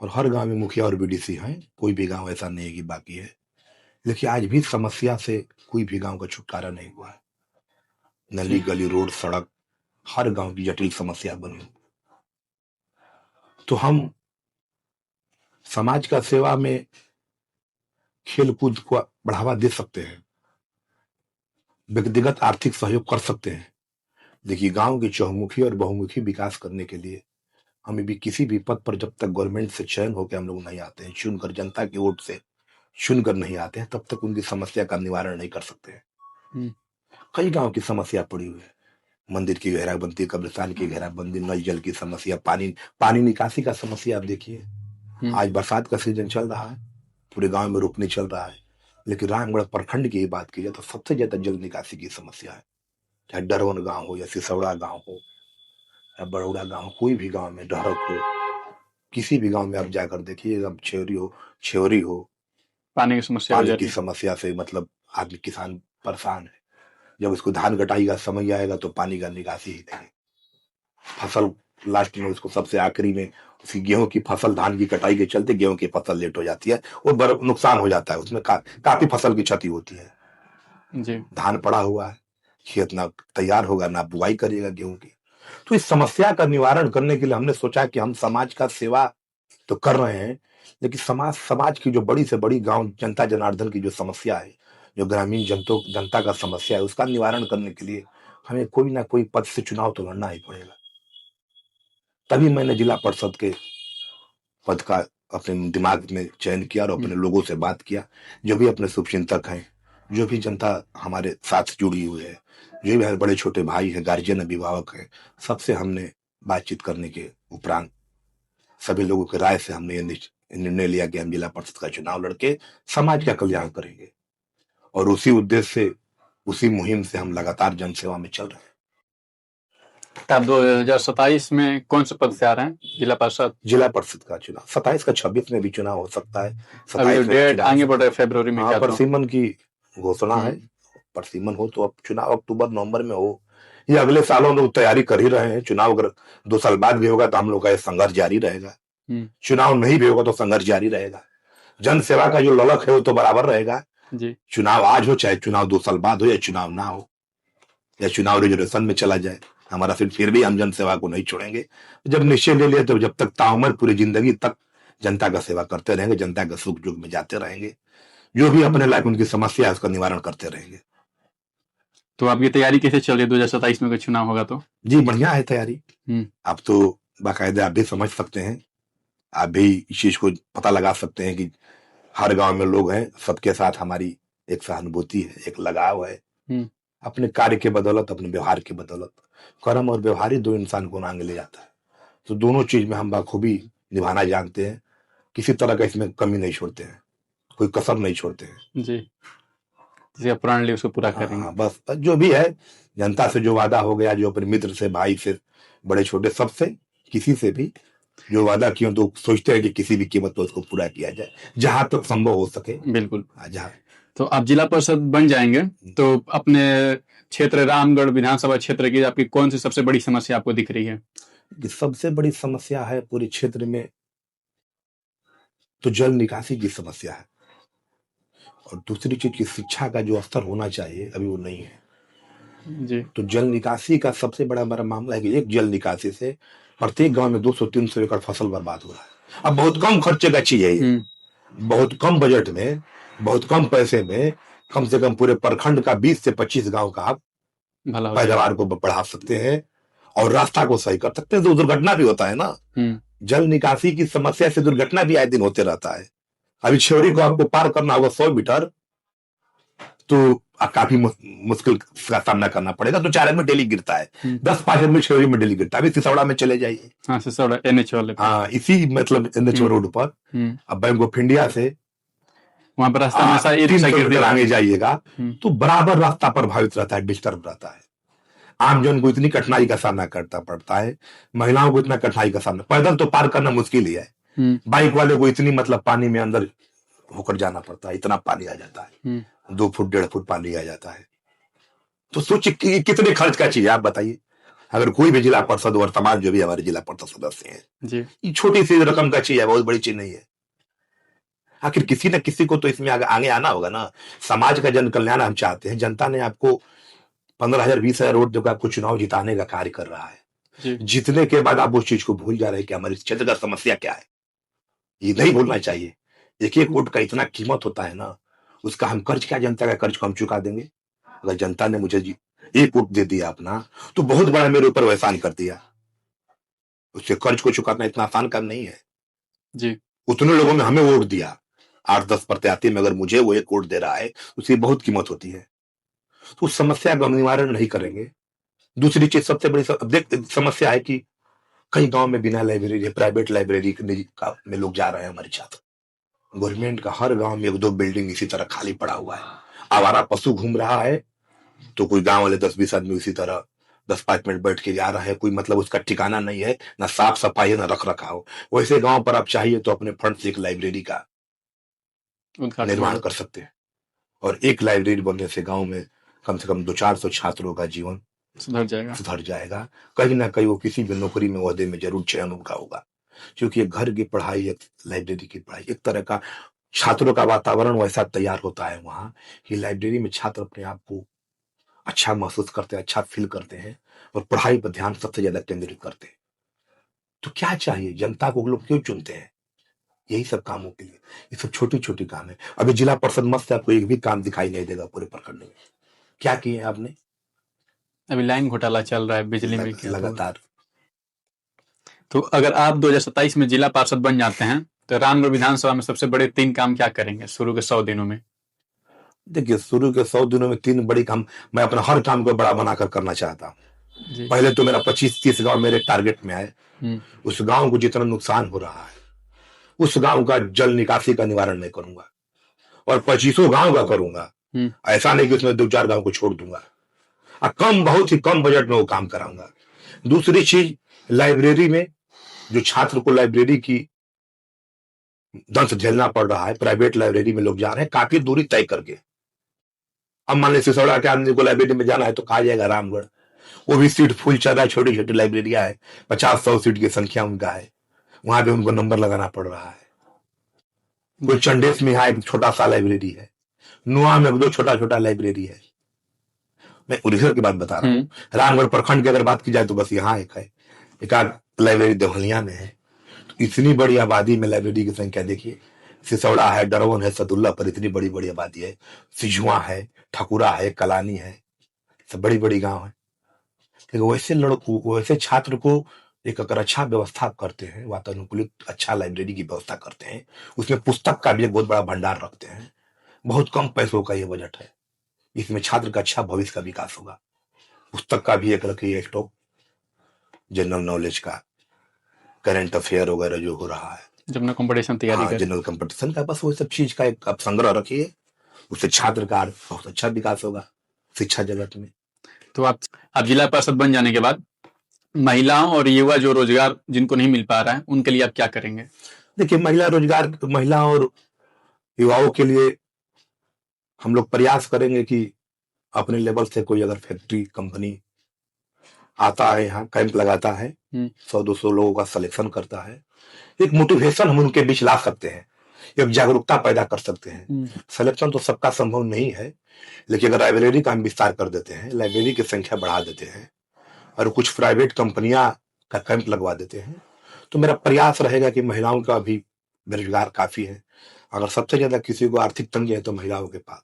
और हर गांव में मुखिया और बीडीसी हैं, कोई भी गांव ऐसा नहीं है कि बाकी है, लेकिन आज भी समस्या से कोई भी गांव का छुटकारा नहीं हुआ है। नली गली रोड सड़क हर गांव की जटिल समस्या बनी। तो हम समाज का सेवा में खेल कूद को बढ़ावा दे सकते हैं, व्यक्तिगत आर्थिक सहयोग कर सकते हैं। देखिए, गांव के चहुमुखी और बहुमुखी विकास करने के लिए हमें भी किसी भी पद पर जब तक गवर्नमेंट से चयन होकर हम लोग नहीं आते हैं, चुनकर जनता की वोट से चुनकर नहीं आते हैं, तब तक उनकी समस्या का निवारण नहीं कर सकते हैं। कई गांव की समस्या पड़ी हुई है, मंदिर की घेराबंदी, कब्रिस्तान की घेराबंदी, नल जल की समस्या, पानी निकासी का समस्या। आप देखिए, आज बरसात का सीजन चल रहा है, पूरे गांव में रोपनी चल रहा है, लेकिन रामगढ़ प्रखंड की बात की जाए तो सबसे ज्यादा जल निकासी की समस्या है। चाहे डरवन गांव हो या सिसौड़ा गांव हो या बड़ौदा गांव, कोई भी गांव में, डहरक हो, किसी भी गांव में आप जाकर देखिए, अब छेवरी हो, पानी की समस्या से मतलब आदमी किसान परेशान है। जब उसको धान कटाई का समय आएगा तो पानी का निकासी ही नहीं, फसल लास्ट में उसको सबसे आखिरी में उसकी गेहूं की फसल, धान की कटाई के चलते गेहूं की फसल लेट हो जाती है और बड़ा नुकसान हो जाता है, उसमें काफी फसल की क्षति होती है। जी। धान पड़ा हुआ है, खेत ना तैयार होगा ना बुआई करेगा गेहूं की। तो इस समस्या का निवारण करने के लिए हमने सोचा कि हम समाज का सेवा तो कर रहे हैं, लेकिन समाज की जो बड़ी से बड़ी गांव जनता जनार्दन की जो समस्या है, जो ग्रामीण जनता का समस्या है, उसका निवारण करने के लिए हमें कोई ना कोई पद से चुनाव तो लड़ना ही पड़ेगा। तभी मैंने जिला परिषद के पद का अपने दिमाग में चयन किया और अपने लोगों से बात किया, जो भी अपने शुभचिंतक हैं, जो भी जनता हमारे साथ जुड़ी हुई है, जो भी बड़े छोटे भाई हैं, गार्जियन, अभिभावक हैं, सबसे हमने बातचीत करने के उपरांत सभी लोगों की राय से हमने निर्णय लिया कि हम जिला परिषद का चुनाव लड़के समाज का कल्याण करेंगे। और उसी उद्देश्य से, उसी मुहिम से हम लगातार जनसेवा में चल रहे हैं। आप 2027 में कौन से पद से आ रहे हैं? जिला परिषद का चुनाव 27 का 26 में भी चुनाव हो सकता है। 27 डेट आगे बढ़ रहे फरवरी में। परसीमन की घोषणा है, परसीमन हो तो अब चुनाव अक्टूबर नवंबर में हो, ये अगले सालों में तैयारी कर ही रहे हैं। चुनाव अगर 2 साल बाद भी होगा तो हम लोग का संघर्ष जारी रहेगा, चुनाव नहीं भी होगा तो संघर्ष जारी रहेगा। जन सेवा का जो ललक है वो तो बराबर रहेगा जी। चुनाव आज हो चाहे चुनाव 2 साल बाद हो या चुनाव ना हो या चुनाव रिजर्वेशन में चला जाए, हमारा फिर भी हम जन सेवा को नहीं छोड़ेंगे। जब निश्चय ले लिया तो जब तक ताउमर पूरी जिंदगी तक जनता का सेवा करते रहेंगे, जनता का सुख दुख में जाते रहेंगे, जो भी अपने लायक उनकी समस्या है उसका निवारण करते रहेंगे। तो आपकी तैयारी कैसे चल रही है 2027 में कोई चुनाव होगा तो? जी बढ़िया है तैयारी। आप तो बाकायदा आप भी समझ सकते हैं, आप भी इस चीज को पता लगा सकते हैं कि हर गांव में लोग हैं, सबके साथ हमारी एक सहानुभूति है, एक लगाव है। अपने कार्य के बदौलत, अपने व्यवहार के बदौलत, कर्म और व्यवहार ही दो इंसान को आगे ले जाता है। तो दोनों चीज में हम बखूबी निभाना जानते हैं किसी तरह का इसमें कमी नहीं छोड़ते हैं, कोई कसर नहीं छोड़ते हैं। जी, जिसका प्रण लिया उसको पूरा हाँ, करेंगे। बस जो भी है, जनता से जो वादा हो गया, जो अपने मित्र से, भाई से, बड़े छोटे सबसे, किसी से भी जो वादा किया तो सोचते हैं कि किसी भी कीमत पर उसको पूरा किया जाए, जहां तक संभव हो सके। बिल्कुल। जहां तो आप जिला परिषद बन जाएंगे तो अपने क्षेत्र रामगढ़ विधानसभा क्षेत्र की आपकी कौन सी सबसे बड़ी समस्या आपको दिख रही है? कि सबसे बड़ी समस्या है पूरे क्षेत्र में तो जल निकासी की समस्या है, और दूसरी चीज की शिक्षा का जो स्तर होना चाहिए अभी वो नहीं है। जी। तो जल निकासी का सबसे बड़ा हमारा मामला है कि एक जल निकासी से प्रत्येक गांव में 200-300 एकड़ फसल बर्बाद हो रहा है। अब बहुत कम खर्चे का चीज है ये, बहुत कम बजट में, बहुत कम पैसे में, कम से कम पूरे प्रखंड का 20 से 25 गांव का आप भला हो पैदावार को बढ़ा सकते हैं और रास्ता को सही कर सकते हैं। तो दुर्घटना भी होता है ना, जल निकासी की समस्या से दुर्घटना भी आए दिन होते रहता है। अभी छेवरी को आपको पार करना होगा 100 मीटर तो काफी मुश्किल का सामना करना पड़ेगा। तो 4 आदमी डेली गिरता है, 10-5 आदमी छेवरी में डेली गिरता है। अभी सिसौड़ा में चले जाइए, हाँ सिसौड़ा NH वाले पे। हाँ इसी मतलब NH रोड पर अब बैंक ऑफ इंडिया से वहां पर रास्ता में 300 मीटर आगे जाइएगा तो बराबर रास्ता प्रभावित रहता है, डिस्टर्ब रहता है। आम जन को इतनी कठिनाई का सामना करना पड़ता है, महिलाओं को इतना कठिनाई का सामना, पैदल तो पार करना मुश्किल ही है, बाइक वाले को इतनी मतलब पानी में अंदर होकर जाना पड़ता है, इतना पानी आ जाता है, 2 फुट 1.5 फुट पानी आ जाता है। तो सोचिए कितने खर्च का चीज है, आप बताइए। अगर कोई भी जिला परिषद और समाज जो भी हमारे जिला परिषद सदस्य हैं, ये छोटी सी रकम का चीज है, बहुत बड़ी चीज नहीं है। आखिर किसी न किसी को तो इसमें आगे आना होगा ना। समाज का जन कल्याण हम चाहते हैं, जनता ने आपको 15,000 20,000 वोट देकर आपको चुनाव जिताने का कार्य कर रहा है। जीतने के बाद आप उस चीज को भूल जा रहे हैं कि हमारे क्षेत्र का समस्या क्या है, ये नहीं भूलना चाहिए। एक वोट का इतना कीमत होता है ना, उसका हम कर्ज, क्या जनता का कर्ज को हम चुका देंगे? अगर जनता ने मुझे 1 वोट दे दिया अपना तो बहुत बड़ा मेरे ऊपर एहसान कर दिया। उससे कर्ज को चुकाना इतना आसान काम नहीं है जी। उतने लोगों ने हमें वोट दिया, 8-10 प्रत्याशी में अगर मुझे वो 1 वोट दे रहा है उसकी बहुत कीमत होती है। तो उस समस्या का निवारण नहीं करेंगे। दूसरी चीज सबसे बड़ी समस्या है कि कई गांव में बिना लाइब्रेरी, प्राइवेट लाइब्रेरी में लोग जा रहे हैं हमारे छात्र। गवर्नमेंट का हर गांव में 1-2 बिल्डिंग इसी तरह खाली पड़ा हुआ है, आवारा पशु घूम रहा है तो कोई गांव वाले 10-20 आदमी उसी तरह 10-5 मिनट बैठ के जा रहा है, कोई मतलब उसका ठिकाना नहीं है, ना साफ सफाई है ना रख रखाव। वैसे गांव पर आप चाहिए तो अपने फंड से एक लाइब्रेरी का निर्माण कर सकते हैं, और एक लाइब्रेरी बनने से गांव में कम से कम 200-400 छात्रों का जीवन सुधर जाएगा। कहीं ना कहीं वो किसी भी नौकरी में, ओहदे में जरूर चयन उनका होगा, क्योंकि एक घर की पढ़ाई, एक लाइब्रेरी की पढ़ाई, एक तरह का छात्रों का वातावरण वैसा तैयार होता है वहां कि लाइब्रेरी में छात्र अपने आप को अच्छा महसूस करते हैं, अच्छा फील करते हैं और पढ़ाई पर ध्यान सबसे ज्यादा केंद्रित करते हैं। तो क्या चाहिए जनता को, लोग क्यों चुनते हैं? यही सब कामों के लिए। ये सब छोटी छोटी काम है। अभी जिला परिषद मस्त है, आपको एक भी काम दिखाई नहीं देगा पूरे प्रखंड में। क्या किए आपने? अभी लाइन घोटाला चल रहा है बिजली में लगातार। तो अगर आप 2027 में जिला पार्षद बन जाते हैं तो रामगढ़ विधानसभा में सबसे बड़े 3 काम क्या करेंगे शुरू के 100 दिनों में? देखिए, शुरू के 100 दिनों में 3 बड़ी काम मैं अपना हर काम को बड़ा बनाकर करना चाहता हूँ। पहले तो मेरा 25-30 गांव मेरे टारगेट में आए, उस गांव को जितना नुकसान हो रहा है उस गांव का जल निकासी का निवारण मैं करूंगा, और 25 गांव का करूंगा। ऐसा नहीं कि उसमें 2-4 गांव को छोड़ दूंगा, बहुत ही कम बजट में वो काम कराऊंगा। दूसरी चीज, लाइब्रेरी में जो छात्र को लाइब्रेरी की दंश झेलना पड़ रहा है, प्राइवेट लाइब्रेरी में लोग जा रहे हैं काफी दूरी तय करके। अब मान लीजिए सिसौड़ा के आदमी को लाइब्रेरी में जाना है तो कहा जाएगा रामगढ़, वो भी सीट फुल चल रहा है, छोटी छोटी लाइब्रेरियां है, 50-100 सीट की संख्या उनका है, वहां पे उनको नंबर लगाना पड़ रहा है। कोई चंडेस में यहाँ एक छोटा सा लाइब्रेरी है, नुआ में 2 छोटा लाइब्रेरी है। मैं उड़ीसा की बात बता रहा हूँ। रामगढ़ प्रखंड की अगर बात की जाए तो बस यहाँ एक है, एक लाइब्रेरी देवलिया में है। तो इतनी बड़ी आबादी में लाइब्रेरी की संख्या देखिए। सिसौड़ा है, डरवन है, सदुल्ला पर इतनी बड़ी बड़ी आबादी है, सिजुआ है, ठकुरा है, कलानी है, सब बड़ी बड़ी गांव है। लेकिन वैसे लड़कों, वैसे छात्र को एक अगर अच्छा व्यवस्था करते हैं, वातानुकूलित अच्छा लाइब्रेरी की व्यवस्था करते हैं, उसमें पुस्तक का भी एक बहुत बड़ा भंडार रखते हैं, बहुत कम पैसों का ये बजट है, इसमें छात्र का अच्छा भविष्य का विकास होगा। पुस्तक का भी एक रखिए स्टॉक, जनरल नॉलेज का, करंट अफेयर वगैरह जो हो रहा है, जब ना कंपटीशन तैयारी हाँ, कर। जनरल कंपटीशन का बस वो सब चीज का एक आप संग्रह रखिए, उससे छात्र का बहुत अच्छा विकास होगा शिक्षा जगत में। तो आप जिला पार्षद बन जाने के बाद महिलाओं और युवा जो रोजगार जिनको नहीं मिल पा रहा है उनके लिए आप क्या करेंगे? देखिए, महिला और युवाओं के लिए हम लोग प्रयास करेंगे कि अपने लेवल से कोई अगर फैक्ट्री कंपनी आता है, यहाँ कैंप लगाता है, 100-200 लोगों का सिलेक्शन करता है, एक मोटिवेशन हम उनके बीच ला सकते हैं, एक जागरूकता पैदा कर सकते हैं। सिलेक्शन तो सबका संभव नहीं है, लेकिन अगर लाइब्रेरी का हम विस्तार कर देते हैं, लाइब्रेरी की संख्या बढ़ा देते हैं और कुछ प्राइवेट कंपनियां का कैंप लगवा देते हैं, तो मेरा प्रयास रहेगा कि महिलाओं का भी बेरोजगार काफी है। अगर सबसे ज्यादा किसी को आर्थिक तंगी है तो महिलाओं के पास,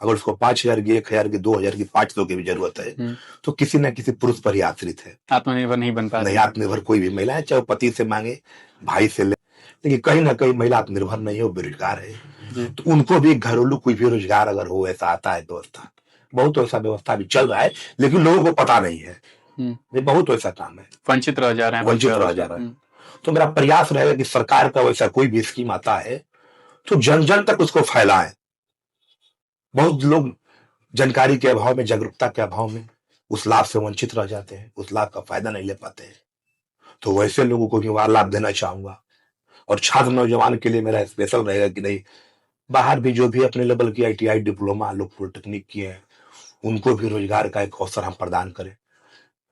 अगर उसको 5,000 की, 1,000 की, 2,000 की, 500 की भी जरूरत है, तो किसी न किसी पुरुष पर ही आश्रित है। आत्मनिर्भर नहीं बन पा नहीं, रही। आत्मनिर्भर कोई भी महिला है, चाहे वो पति से मांगे, भाई से ले, लेकिन कहीं ना कहीं महिला आत्मनिर्भर नहीं है, वो बेरोजगार है। तो उनको भी घरेलू कोई भी रोजगार अगर हो, ऐसा आता है व्यवस्था, बहुत ऐसा व्यवस्था भी चल रहा है, लेकिन लोगों को पता नहीं है। ये बहुत ऐसा काम है, वंचित रह जा रहे हैं। वंचित रह जा रहा है। तो मेरा प्रयास रहेगा कि सरकार का वैसा कोई भी स्कीम आता है तो जन जन तक उसको फैलाएं। बहुत लोग जानकारी के अभाव में, जागरूकता के अभाव में उस लाभ से वंचित रह जाते हैं, उस लाभ का फायदा नहीं ले पाते हैं। तो वैसे लोगों को भी लाभ देना चाहूंगा। और छात्र नौजवान के लिए मेरा स्पेशल रहेगा कि नहीं, बाहर भी जो भी अपने लेवल की ITI डिप्लोमा, लोग पॉलिटेक्निक किए हैं, उनको भी रोजगार का एक अवसर हम प्रदान करें,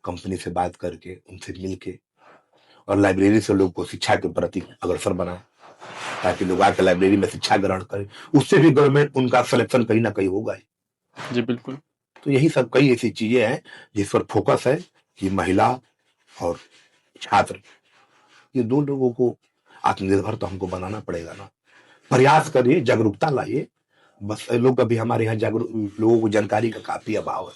कंपनी से बात करके, उनसे मिलके, और लाइब्रेरी से लोग को शिक्षा के प्रति अग्रसर बनाए, ताकि लोग आकर लाइब्रेरी में शिक्षा ग्रहण करें। उससे भी गवर्नमेंट उनका सिलेक्शन कहीं ना कहीं होगा ही। जी बिल्कुल। तो यही सब कई ऐसी चीजें हैं जिस पर फोकस है कि महिला और छात्र, ये दो लोगों को आत्मनिर्भर तो हमको बनाना पड़ेगा ना। प्रयास करिए, जागरूकता लाइए। बस लोग अभी हमारे यहाँ लोगों को जानकारी का काफी अभाव है।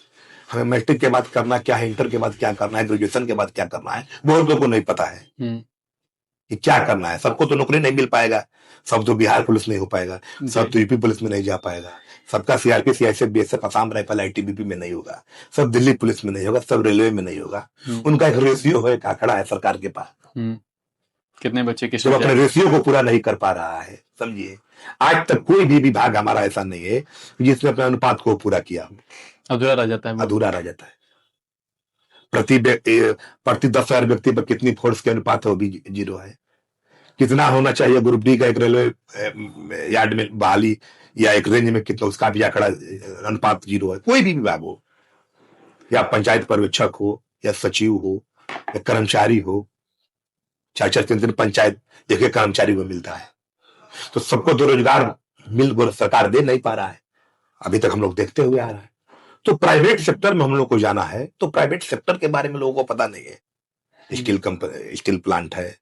हमें मैट्रिक के बाद करना क्या है, इंटर के बाद क्या करना है, ग्रेजुएशन के बाद क्या करना है, बहुत लोगों को नहीं पता है कि क्या करना है। सबको तो नौकरी नहीं मिल पाएगा, सब तो बिहार पुलिस नहीं हो पाएगा, सब तो यूपी पुलिस में नहीं जा पाएगा, सबका CRP, CISF, BSF, Assam rifle, ITBP में नहीं होगा, सब दिल्ली पुलिस में नहीं होगा, सब रेलवे में नहीं होगा। उनका एक रेशियो है, एक आंकड़ा है सरकार के पास, कितने बच्चे किस जो अपने रेशियो को पूरा नहीं कर पा रहा है। समझिए, आज तक कोई भी विभाग हमारा ऐसा नहीं है जिसने अपने अनुपात को पूरा किया। अधूरा रह जाता है। अधूरा रह जाता है। प्रति 10,000 व्यक्ति पर कितनी फोर्स के अनुपात है, वो भी 0 है। कितना होना चाहिए ग्रुप D का एक रेलवे यार्ड में बहाली या एक रेंज में, कितना, उसका भी आंकड़ा अनुपात 0 है। कोई भी विभाग हो, या पंचायत पर्यवेक्षक हो, या सचिव हो, या कर्मचारी हो, 4-4 3-3 पंचायत एक कर्मचारी को मिलता है। तो सबको तो रोजगार सरकार दे नहीं पा रहा है, अभी तक हम लोग देखते हुए आ रहा है। तो प्राइवेट सेक्टर में हम लोग को जाना है, तो प्राइवेट सेक्टर के बारे में लोगों को पता नहीं है। स्टील प्लांट है,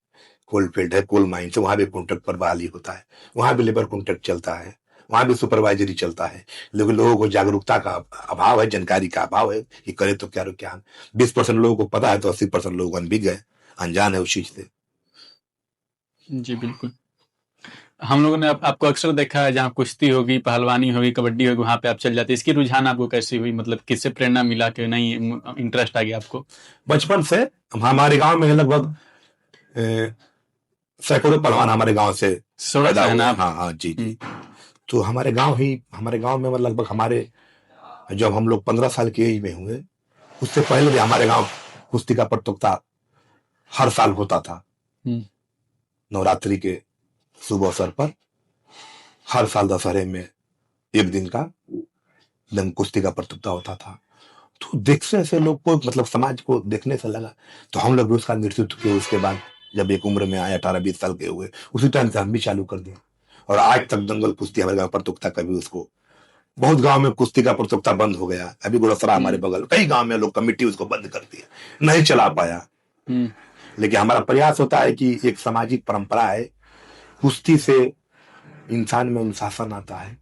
कोल फील्ड है, कोल माइंस है, वहां भी कॉन्ट्रैक्ट पर बहाली होता है, वहां भी लेबर कॉन्ट्रैक्ट चलता है, वहां भी सुपरवाइजरी चलता है। लेकिन लोगों को जागरूकता का अभाव है, जानकारी का अभाव है कि करे तो क्या। 20% लोगों को पता है तो 80% लोग अनभिज्ञ है, अनजान है उस चीज से। जी बिल्कुल। हम लोगों ने आपको अक्सर देखा है, जहाँ कुश्ती होगी, पहलवानी होगी, कबड्डी होगी, वहां पे आप चल जाते। इसकी रुझान आपको कैसी हुई, मतलब किससे प्रेरणा मिला कि नहीं इंटरेस्ट आ गया आपको? बचपन से हमारे गांव में लगभग सैकड़ों पहलवान हमारे गांव से पैदा हुए। हाँ जी। तो हमारे गांव में लगभग हमारे, जब हम लोग 15 साल की एज में हुए, उससे पहले भी हमारे गांव कुश्ती का प्रतियोगिता हर साल होता था। नवरात्रि के शुभ अवसर पर हर साल दशहरे में एक दिन का कुश्ती का प्रतियोगिता होता था। तो देखने से लोग को, मतलब समाज को देखने से लगा, तो हम लोग भी उसका नेतृत्व किए। उसके बाद जब एक उम्र में आए, 18-20 साल के हुए, उसी टाइम से हम भी चालू कर दिए। और आज तक दंगल कुश्ती हमारे गांव प्रतियोगिता, कभी उसको, बहुत गांव में कुश्ती का प्रतियोगिता बंद हो गया। अभी गुड़सरा हमारे बगल, कई गांव में लोग कमेटी उसको बंद कर दी, नहीं चला पाया। लेकिन हमारा प्रयास होता है कि एक सामाजिक परंपरा है, कुश्ती से इंसान में अनुशासन आता है,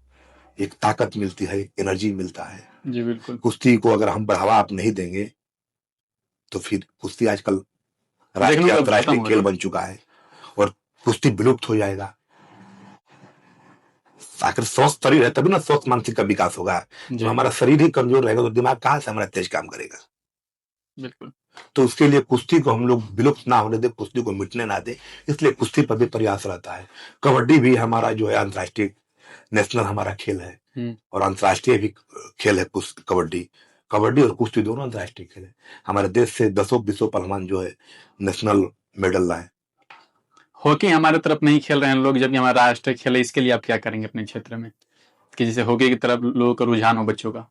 एक ताकत मिलती है, एनर्जी मिलता है। जी बिल्कुल। कुश्ती को अगर हम बढ़ावा आप नहीं देंगे तो फिर कुश्ती आजकल राष्ट्रीय अंतर्राष्ट्रीय खेल बन चुका है और कुश्ती विलुप्त हो जाएगा। आखिर स्वस्थ शरीर है तभी ना स्वस्थ मानसिक का विकास होगा। जो हमारा शरीर ही कमजोर रहेगा तो दिमाग कहाँ से हमारा तेज काम करेगा। बिल्कुल। तो उसके लिए कुश्ती को हम लोग विलुप्त ना होने दे, कुश्ती को मिटने ना दे, इसलिए कुश्ती पर भी प्रयास रहता है। कबड्डी भी हमारा जो है अंतर्राष्ट्रीय नेशनल हमारा खेल है और अंतर्राष्ट्रीय भी खेल है कबड्डी। कबड्डी और कुश्ती दोनों अंतर्राष्ट्रीय खेल है। हमारे देश से 10 पहलवान जो है नेशनल मेडल लाए। हॉकी हमारे तरफ नहीं खेल रहे हैं लोग, जबकि हमारा राष्ट्रीय खेल है, इसके लिए आप क्या करेंगे अपने क्षेत्र में कि जैसे हॉकी की तरफ लोगों का रुझान हो बच्चों का?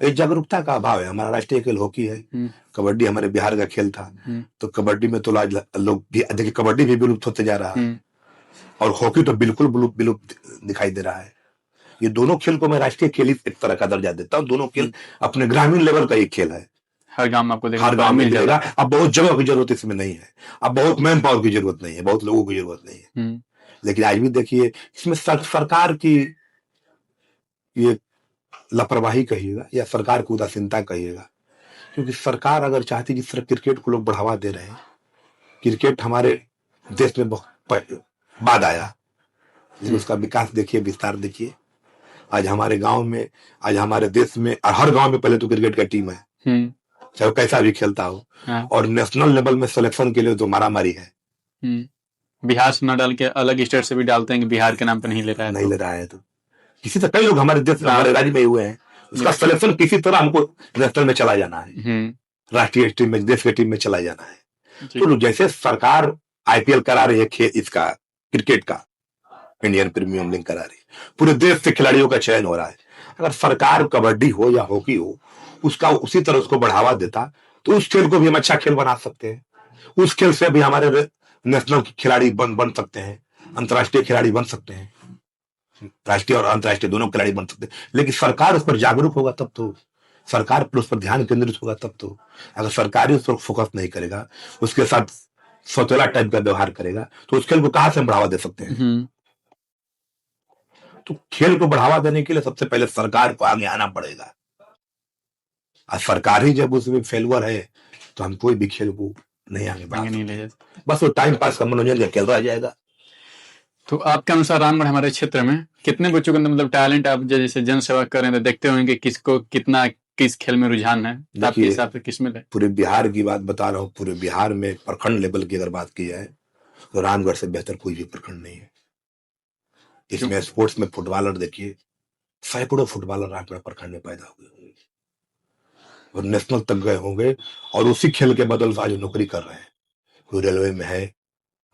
एक जागरूकता का अभाव है। हमारा राष्ट्रीय खेल हॉकी है, कबड्डी हमारे बिहार का खेल था, तो कबड्डी में तो आज लोग भी देखिए, कबड्डी भी विलुप्त होते जा रहा है और हॉकी तो बिल्कुल विलुप्त दिखाई दे रहा है। ये दोनों खेल को मैं राष्ट्रीय खेल ही एक तरह का दर्जा देता हूँ। दोनों खेल अपने ग्रामीण लेवल का एक खेल है, हर गांव में आपको देखने हर गांव में मिलेगा। अब बहुत जगह की जरूरत इसमें नहीं है, अब बहुत मैन पावर की जरूरत नहीं है, बहुत लोगों की जरूरत नहीं है। लेकिन आज भी देखिए इसमें सरकार की ये लापरवाही कहिएगा या सरकार की उदासीनता कहिएगा, क्योंकि सरकार अगर चाहती, जिस तरह क्रिकेट को लोग बढ़ावा दे रहे हैं, क्रिकेट हमारे देश में बहुत बाद आया, लेकिन उसका विकास देखिए, विस्तार देखिए। आज हमारे गांव में, आज हमारे देश में हर गांव में पहले तो क्रिकेट का टीम है, चाहे वो कैसा भी खेलता हो। और नेशनल लेवल में सिलेक्शन के लिए तो मारामारी है। बिहार से न डाल के अलग स्टेट से भी डालते हैं कि बिहार के नाम पे नहीं ले रहा है, नहीं ले रहा है। तो किसी तरह कई लोग हमारे देश में, हमारे राज्य में हुए हैं, उसका सिलेक्शन किसी तरह हमको नेशनल में चला जाना है, राष्ट्रीय टीम में, देश की टीम में चला जाना है। तो जैसे सरकार आईपीएल करा रही है खेल, इसका क्रिकेट का इंडियन प्रीमियम लीग करा रही है, पूरे देश से खिलाड़ियों का चयन हो रहा है। अगर सरकार कबड्डी हो या हॉकी हो, उसका उसी तरह उसको बढ़ावा देता तो उस खेल को भी हम अच्छा खेल बना सकते हैं। उस खेल से भी हमारे नेशनल खिलाड़ी बन सकते हैं, अंतर्राष्ट्रीय खिलाड़ी बन सकते हैं, राष्ट्रीय और अंतर्राष्ट्रीय दोनों खिलाड़ी बन सकते हैं। लेकिन सरकार उस पर जागरूक होगा तब तो, सरकार पर उस पर ध्यान केंद्रित होगा तब तो। अगर सरकार उस पर फोकस नहीं करेगा, उसके साथ सौतेला टाइप का व्यवहार करेगा, तो उस खेल को कहां से हम बढ़ावा दे सकते हैं? तो खेल को बढ़ावा देने के लिए सबसे पहले सरकार को आगे आना पड़ेगा। और सरकार ही जब उसमें फेलवर है तो हम कोई भी खेल को नहीं आगे बढ़ा सकते, बस वो टाइम पास का मनोरंजन का खेल रह जाएगा। तो आपके अनुसार रामगढ़ हमारे क्षेत्र में कितने बच्चों के अंदर मतलब टैलेंट, आप जैसे जन सेवा कर रहे हैं तो देखते होंगे किसको कितना किस खेल में रुझान है, आपके हिसाब से किसमें है? पूरे बिहार की बात बता रहा हूँ, पूरे बिहार में प्रखंड लेवल की अगर बात की जाए तो रामगढ़ से बेहतर कोई भी प्रखंड नहीं है। इसमें स्पोर्ट्स में फुटबॉलर देखिए, सैकड़ों फुटबॉलर रामगढ़ प्रखंड में पैदा हुए होंगे और नेशनल तक गए होंगे, और उसी खेल के बदल आज नौकरी कर रहे हैं। कोई रेलवे में है,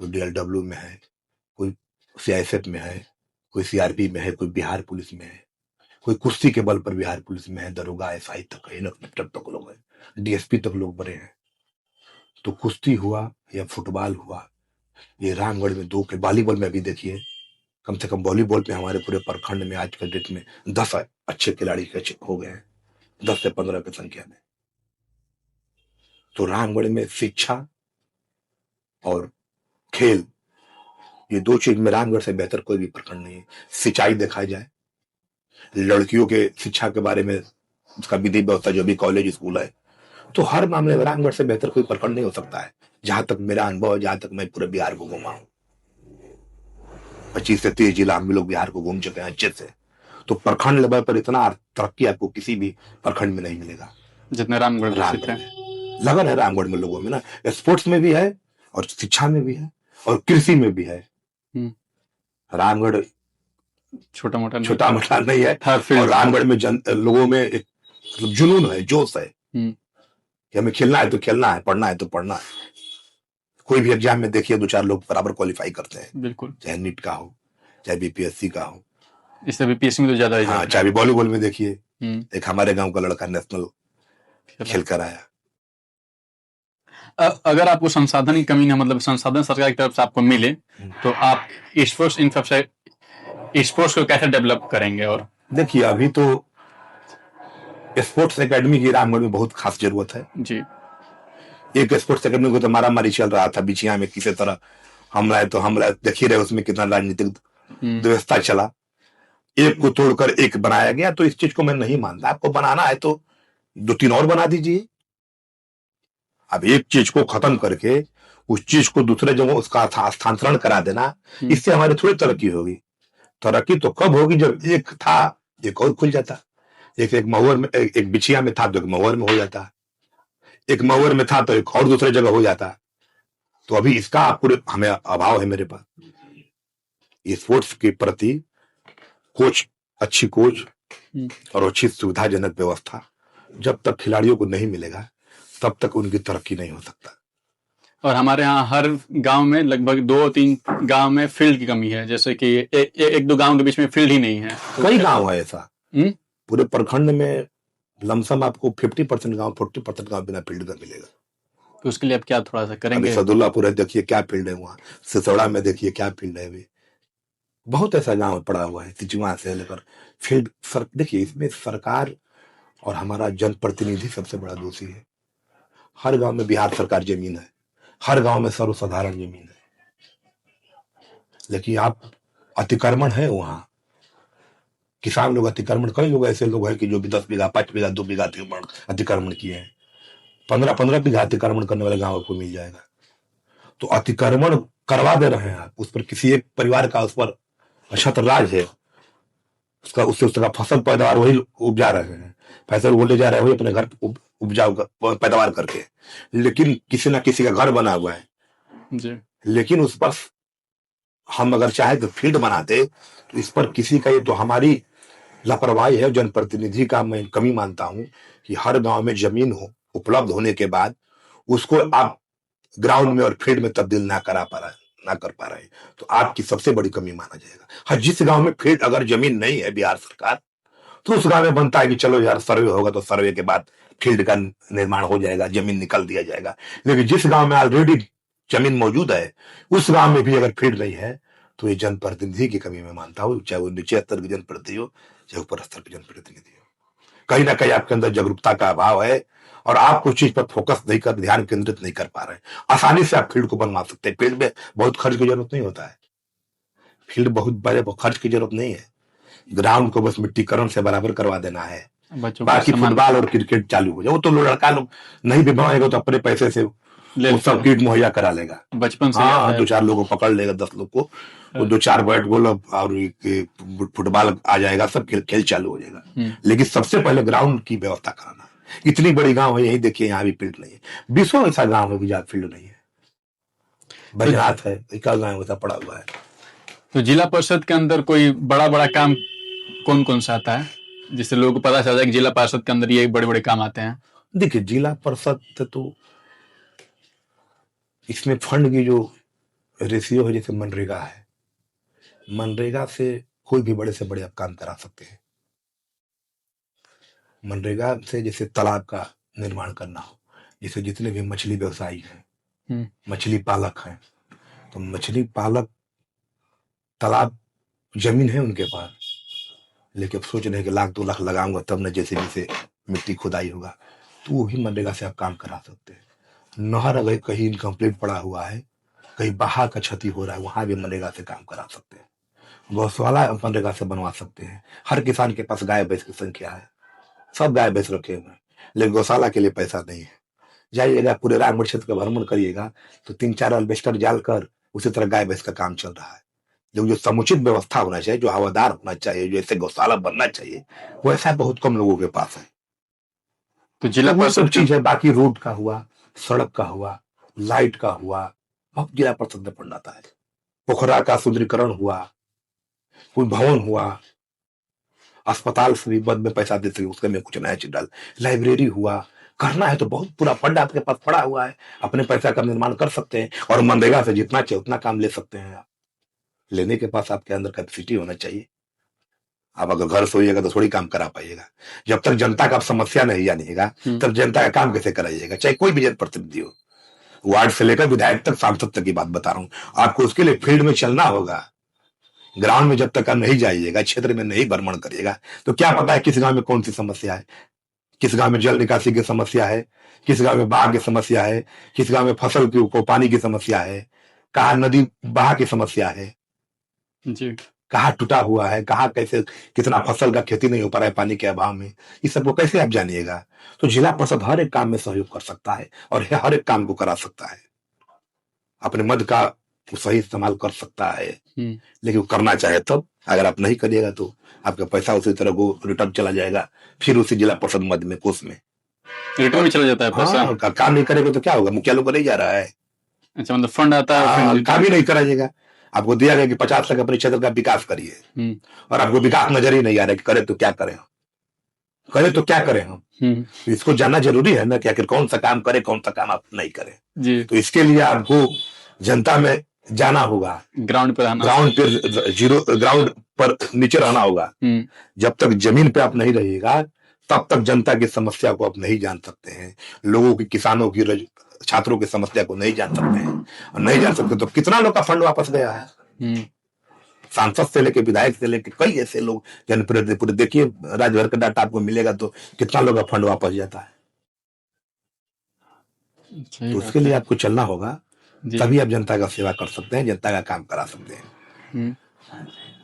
कोई डीएलडब्ल्यू में है, कोई सीआईएसएफ में है, कोई सीआरपी में है, कोई बिहार पुलिस में है, कोई कुश्ती के बल पर बिहार पुलिस में है, दरोगा एसआई तक है, तक लोग हैं, डीएसपी तक लोग बने हैं। तो कुश्ती हुआ या फुटबॉल हुआ, ये रामगढ़ में दो के, वॉलीबॉल में भी देखिए, कम से कम वॉलीबॉल पे हमारे पूरे प्रखंड में आज के डेट में 10 अच्छे खिलाड़ी हो गए हैं, 10 से 15 की संख्या में। तो रामगढ़ में शिक्षा और खेल, ये दो चीज में रामगढ़ से बेहतर कोई भी प्रखंड नहीं है। सिंचाई देखा जाए, लड़कियों के शिक्षा के बारे में उसका विधि व्यवस्था जो भी कॉलेज स्कूल है, तो हर मामले में रामगढ़ से बेहतर कोई प्रखंड नहीं हो सकता है। जहां तक मेरा अनुभव है, जहां तक मैं पूरे बिहार को घूमा हूं, 25 से 30 जिला हम लोग बिहार को घूम चुके हैं अच्छे से। तो प्रखंड लेवल पर इतना तरक्की आपको किसी भी प्रखंड में नहीं मिलेगा जितना रामगढ़ है। लगन है रामगढ़ में लोगों में ना, स्पोर्ट्स में भी है और शिक्षा में भी है और कृषि में भी है। रामगढ़ छोटा मोटा नहीं है। और रामगढ़ में लोगों में एक मतलब जुनून है, जोश है कि हमें खेलना है तो खेलना है, पढ़ना है तो पढ़ना है। कोई भी एग्जाम में देखिए 2-4 लोग बराबर क्वालिफाई करते हैं, बिल्कुल, चाहे नीट का हो, चाहे बीपीएससी का हो, इससे बीपीएससी में तो ज्यादा, हाँ, चाहे वॉलीबॉल में देखिए, एक हमारे गांव का लड़का नेशनल खेल कर आया। अगर आपको संसाधन की कमी ना, मतलब संसाधन सरकार की तरफ से आपको मिले, तो आप स्पोर्ट्स को कैसे डेवलप करेंगे? और देखिए अभी तो स्पोर्ट्स एकेडमी की रामगढ़ में बहुत खास जरूरत है जी। एक स्पोर्ट्स एकेडमी को तो मारामारी चल रहा था बिछिया में, किसी तरह हमला तो हमला देख ही रहे, उसमें कितना राजनीतिक व्यवस्था चला, एक को तोड़कर एक बनाया गया। तो इस चीज को मैं नहीं मानता। आपको बनाना है तो 2-3 और बना दीजिए। अब एक चीज को खत्म करके उस चीज को दूसरे जगह उसका स्थानांतरण करा देना, इससे हमारी थोड़ी तरक्की होगी। तरक्की तो कब होगी जब एक था एक और खुल जाता, एक महुआ में, एक बिछिया में था तो एक महुआ में हो जाता, एक मवर में था तो एक और दूसरे जगह हो जाता। तो अभी इसका पूरे हमें अभाव है मेरे पास। स्पोर्ट्स के प्रति कोच, अच्छी कोच और अच्छी सुविधाजनक व्यवस्था जब तक खिलाड़ियों को नहीं मिलेगा तब तक उनकी तरक्की नहीं हो सकता। और हमारे यहाँ हर गांव में लगभग 2-3 गांव में फील्ड की कमी है, जैसे कि एक दो गांव के बीच में फील्ड ही नहीं है। कई गांव है ऐसा, पूरे प्रखंड में लमसम आपको 50% गांव 40% गांव बिना फील्ड का मिलेगा। तो उसके लिए अब क्या थोड़ा सा करेंगे? अभी सदुल्लापुर है, देखिए क्या फील्ड है वहाँ। सिसौड़ा में देखिए क्या फील्ड है। अभी बहुत ऐसा गांव पड़ा हुआ है, सिचुआ से लेकर फील्ड। देखिए इसमें सरकार और हमारा जनप्रतिनिधि सबसे बड़ा दोषी है। हर गांव में बिहार सरकार जमीन है, हर गांव में सर्वसाधारण जमीन है, लेकिन आप अतिक्रमण है वहां। किसान लोग अतिक्रमण, कई लोग ऐसे लोग हैं कि जो भी 10 बीघा 5 बीघा 2 बीघा अतिक्रमण किए हैं। 15-15 बीघा अतिक्रमण करने वाले गांव को मिल जाएगा। तो अतिक्रमण करवा दे रहे हैं आप, उस पर किसी एक परिवार का उस पर छत्र राज है, उसका फसल पैदावार वही उपजा रहे हैं, फसल वो ले जा रहे हैं वही अपने घर उपजाऊ पैदावार करके, लेकिन किसी ना किसी का घर बना हुआ है जी। लेकिन उस पर हम अगर चाहे तो फील्ड बनाते तो इस पर किसी का, ये तो हमारी लापरवाही है जनप्रतिनिधि का। मैं कमी मानता हूं कि हर गांव में जमीन हो उपलब्ध होने के बाद उसको आप ग्राउंड में और फील्ड में तब्दील ना कर पा रहे तो आपकी सबसे बड़ी कमी माना जाएगा। हर जिस गांव में फील्ड अगर जमीन नहीं है बिहार सरकार, तो उस गांव में बनता है कि चलो यार सर्वे होगा तो सर्वे के बाद फील्ड का निर्माण हो जाएगा, जमीन निकल दिया जाएगा। लेकिन जिस गांव में ऑलरेडी जमीन मौजूद है उस गांव में भी अगर फील्ड नहीं है तो ये जनप्रतिनिधि की कमी मैं मानता हूं, चाहे वो नीचे स्तर के जनप्रतिनिधि हो चाहे ऊपर स्तर के जनप्रतिनिधि हो। कहीं ना कहीं आपके अंदर जागरूकता का अभाव है और आप कुछ चीज पर फोकस नहीं कर, ध्यान केंद्रित नहीं कर पा रहे। आसानी से आप फील्ड को बनवा सकते हैं, फील्ड में बहुत खर्च की जरूरत नहीं होता है, फील्ड बहुत बड़े खर्च की जरूरत नहीं है। ग्राउंड को बस मिट्टीकरण से बराबर करवा देना है, बाकी फुटबॉल और क्रिकेट चालू हो जाए। वो तो लड़का लोग नहीं भी बनाएगा तो अपने पैसे से वो सब किट मुहैया करा लेगा बचपन से। हाँ, 2-4 लोगों को पकड़ लेगा, 10 लोग को, वो 2-4 बैट बॉल और फुटबॉल आ जाएगा, सब खेल चालू हो जाएगा। लेकिन सबसे पहले ग्राउंड की व्यवस्था कराना। इतनी बड़ी गांव है, यही देखिए यहाँ भी फील्ड नहीं है। 20 ऐसा गांव है कि जहाँ फील्ड नहीं है। बजरात है, एक गांव ऐसा पड़ा हुआ है। तो जिला परिषद के अंदर कोई बड़ा काम कौन कौन सा आता है जिससे लोगों को पता चल जाए कि जिला परिषद के अंदर ये बड़े काम आते हैं? देखिए जिला परिषद तो इसमें फंड की जो रेशियो है, जैसे मनरेगा है, मनरेगा से कोई भी बड़े से बड़े आप काम करा सकते हैं। मनरेगा से जैसे तालाब का निर्माण करना हो, जैसे जितने भी मछली व्यवसायी हैं, मछली पालक हैं, तो मछली पालक तालाब जमीन है उनके पास, लेकिन सोच रहे हैं कि 1-2 लाख लगाऊंगा तब न जैसे से मिट्टी खुदाई होगा, तो वो भी मनरेगा से आप काम करा सकते हैं। नहर अगर कहीं इनकम्प्लीट पड़ा हुआ है, कहीं बाहर का क्षति हो रहा है, वहां भी मनरेगा से काम करा सकते हैं। गौशाला मनरेगा से बनवा सकते हैं। हर किसान के पास गाय भैंस की संख्या है, सब गाय भैंस रखे हुए हैं, लेकिन गौशाला के लिए पैसा नहीं है। जाइएगा पूरे रामगढ़ क्षेत्र का भ्रमण करिएगा तो 3-4 अल्बेस्टर जाल कर उसी तरह गाय भैंस का काम चल रहा है। जो समुचित व्यवस्था होना चाहिए, जो हवादार होना चाहिए, जो ऐसे गौशाला बनना चाहिए, वो ऐसा बहुत कम लोगों के पास है। तो जिला परिषद चीज है। बाकी रोड का हुआ, सड़क का हुआ, लाइट का हुआ, अब जिला परिषद में फंड आता है। पोखरा का सुंदरीकरण हुआ, कोई भवन हुआ, अस्पताल से भी बद में पैसा दे सके उसके में कुछ नया चीज डाल, लाइब्रेरी हुआ, करना है तो बहुत पूरा फंड आपके पास पड़ा हुआ है, अपने पैसा का निर्माण कर सकते हैं और मनरेगा से जितना चाहिए उतना काम ले सकते हैं। आप लेने के पास आपके अंदर कैपेसिटी होना चाहिए। आप अगर घर सोइएगा तो थोड़ी काम करा पाइएगा। जब तक जनता का समस्या नहीं जानिएगा तब जनता का काम कैसे कराइएगा, चाहे कोई भी जनप्रतिनिधि हो, वार्ड से लेकर विधायक तक, सांसद तक की बात बता रहा हूं। आपको उसके लिए फील्ड में चलना होगा। ग्राउंड में जब तक आप नहीं जाइएगा, क्षेत्र में नहीं भ्रमण करिएगा, तो क्या पता है किस गांव में कौन सी समस्या है, किस गांव में जल निकासी की समस्या है, किस गांव में बाढ़ की समस्या है, किस गांव में फसल को पानी की समस्या है, कहाँ नदी बहा की समस्या है जी, कहाँ टूटा हुआ है, कहाँ कैसे कितना फसल का खेती नहीं हो पा रहा है पानी के अभाव में, इस सबको कैसे आप जानिएगा। तो जिला परिषद हर एक काम में सहयोग कर सकता है और हर एक काम को करा सकता है, अपने मद का सही इस्तेमाल कर सकता है, लेकिन वो करना चाहे तब। अगर आप नहीं करिएगा तो आपका पैसा उसी तरह को रिटर्न चला जाएगा, फिर उसी जिला परिषद मद में कोष में रिटर्न में चला जाता है पैसा। हाँ, काम नहीं करेगा तो क्या होगा, मुखिया लोग को नहीं जा रहा है। अच्छा, मतलब फंड आता है फिर काम ही नहीं कराइएगा। आपको दिया गया कि 50 लाख अपने क्षेत्र का विकास करिए, और आपको विकास नजर ही नहीं आ रहा कि करे तो क्या करें, करे तो क्या करें हम। इसको जानना जरूरी है ना कि आखिर कौन सा काम करे, कौन सा काम आप नहीं करें जी। तो इसके लिए आपको जनता में जाना होगा, ग्राउंड पर ग्राउंड पर नीचे रहना होगा। जब तक जमीन पे आप नहीं रहिएगा तब तक जनता की समस्या को आप नहीं जान सकते हैं, लोगों की, किसानों की, छात्रों की समस्या को नहीं जान सकते हैं। और नहीं जान सकते तो कितना लोग का फंड वापस गया है, सांसद से लेके विधायक से लेके कई ऐसे लोग जनप्रतिनिधि, देखिए राज्य भर का डाटा आपको मिलेगा तो कितना लोग का फंड वापस जाता है। तो उसके लिए आपको चलना होगा, तभी आप जनता का सेवा कर सकते हैं, जनता का काम करा सकते हैं।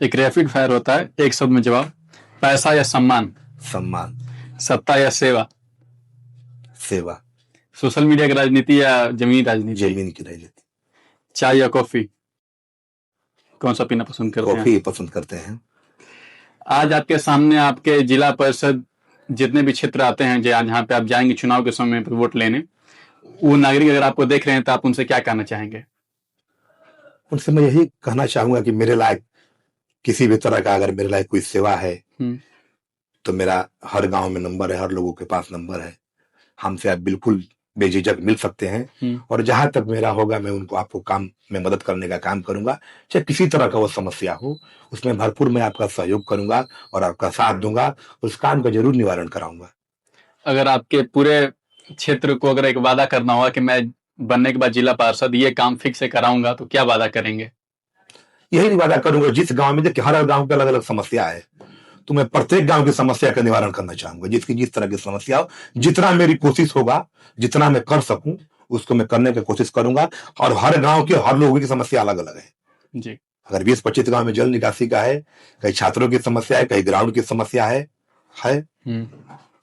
एक रैपिड फायर होता है, एक शब्द में जवाब, पैसा या सम्मान? सम्मान। सत्ता या सेवा? सेवा। सोशल मीडिया की राजनीति या जमीनी राजनीति? जमीन की राजनीति। चाय या कॉफी, कौन सा पीना पसंद करते हैं? कॉफी पसंद करते हैं। आज आपके सामने आपके जिला परिषद जितने भी क्षेत्र आते हैं, जहाँ पे आप जाएंगे चुनाव के समय पर वोट लेने, वो नागरिक अगर आपको देख रहे हैं तो आप उनसे क्या कहना चाहेंगे? उनसे मैं यही कहना चाहूंगा कि मेरे लायक किसी भी तरह का अगर मेरे लायक कोई सेवा है तो मेरा हर गांव में नंबर है, हर लोगों के पास नंबर है, हमसे आप बिल्कुल बेझिझक मिल सकते हैं। और जहां तक मेरा होगा मैं उनको, आपको काम में मदद करने का काम करूंगा, चाहे किसी तरह का वो समस्या हो, उसमें भरपूर मैं आपका सहयोग करूंगा और आपका साथ दूंगा, उस काम का जरूर निवारण कराऊंगा। अगर आपके पूरे क्षेत्र को अगर एक वादा करना होगा कि मैं बनने के बाद जिला पार्षद ये काम फिक्स से कराऊंगा, तो क्या वादा करेंगे? यही वादा करूंगा, जिस गांव में, देखिए हर गांव की अलग अलग समस्या है, तो मैं प्रत्येक गांव की समस्या का निवारण करना चाहूंगा। जिसकी जिस तरह की समस्या हो, जितना मेरी कोशिश होगा, जितना मैं कर सकूं उसको मैं करने की कोशिश करूंगा। और हर गांव के हर लोगों की समस्या अलग अलग है जी। अगर 20-25 गांव में जल निकासी का है, कहीं छात्रों की समस्या है, कहीं ग्राउंड की समस्या है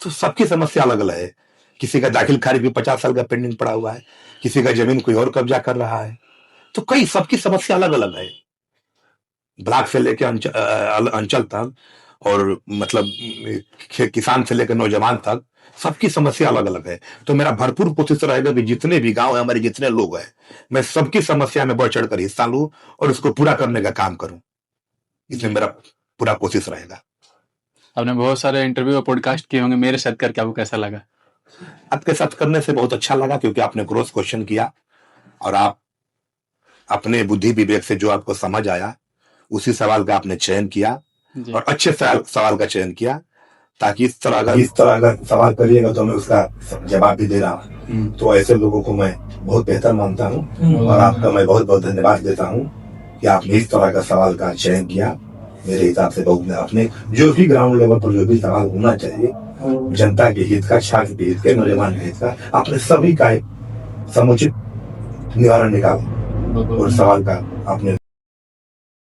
तो सबकी समस्या अलग अलग है। किसी का दाखिल खारिज भी 50 साल का पेंडिंग पड़ा हुआ है, किसी का जमीन कोई और कब्जा कर रहा है, तो कई सबकी समस्या अलग अलग है। ब्लॉक से लेकर अंचल तक, और मतलब किसान से लेकर नौजवान तक, सबकी समस्या अलग अलग है। तो मेरा भरपूर कोशिश रहेगा कि जितने भी गांव है, हमारे जितने लोग हैं, मैं सबकी समस्या में बढ़ चढ़ कर हिस्सा लूं और उसको पूरा करने का काम करूं। इसमें मेरा पूरा कोशिश रहेगा। आपने बहुत सारे इंटरव्यू और पॉडकास्ट किए होंगे, मेरे साथ करके आपको कैसा लगा? आपके साथ करने से बहुत अच्छा लगा, क्योंकि आपने क्रॉस क्वेश्चन किया और आप अपने बुद्धि विवेक से जो आपको समझ आया उसी सवाल का आपने चयन किया और अच्छे सवाल का चयन किया, ताकि इस तरह का सवाल करिएगा तो मैं उसका जवाब भी दे रहा हूँ। तो ऐसे लोगों को मैं बहुत बेहतर मानता हूँ और आपका मैं बहुत बहुत धन्यवाद देता हूँ कि आपने इस तरह का सवाल का चयन किया। मेरे हिसाब से बहुत, अपने जो भी ग्राउंड लेवल पर जो भी सवाल होना चाहिए, जनता के हित का, छात्र के हित के, नौजवान के हित का, आपने सभी का एक समुचित निवारण निकाला और सवाल का आपने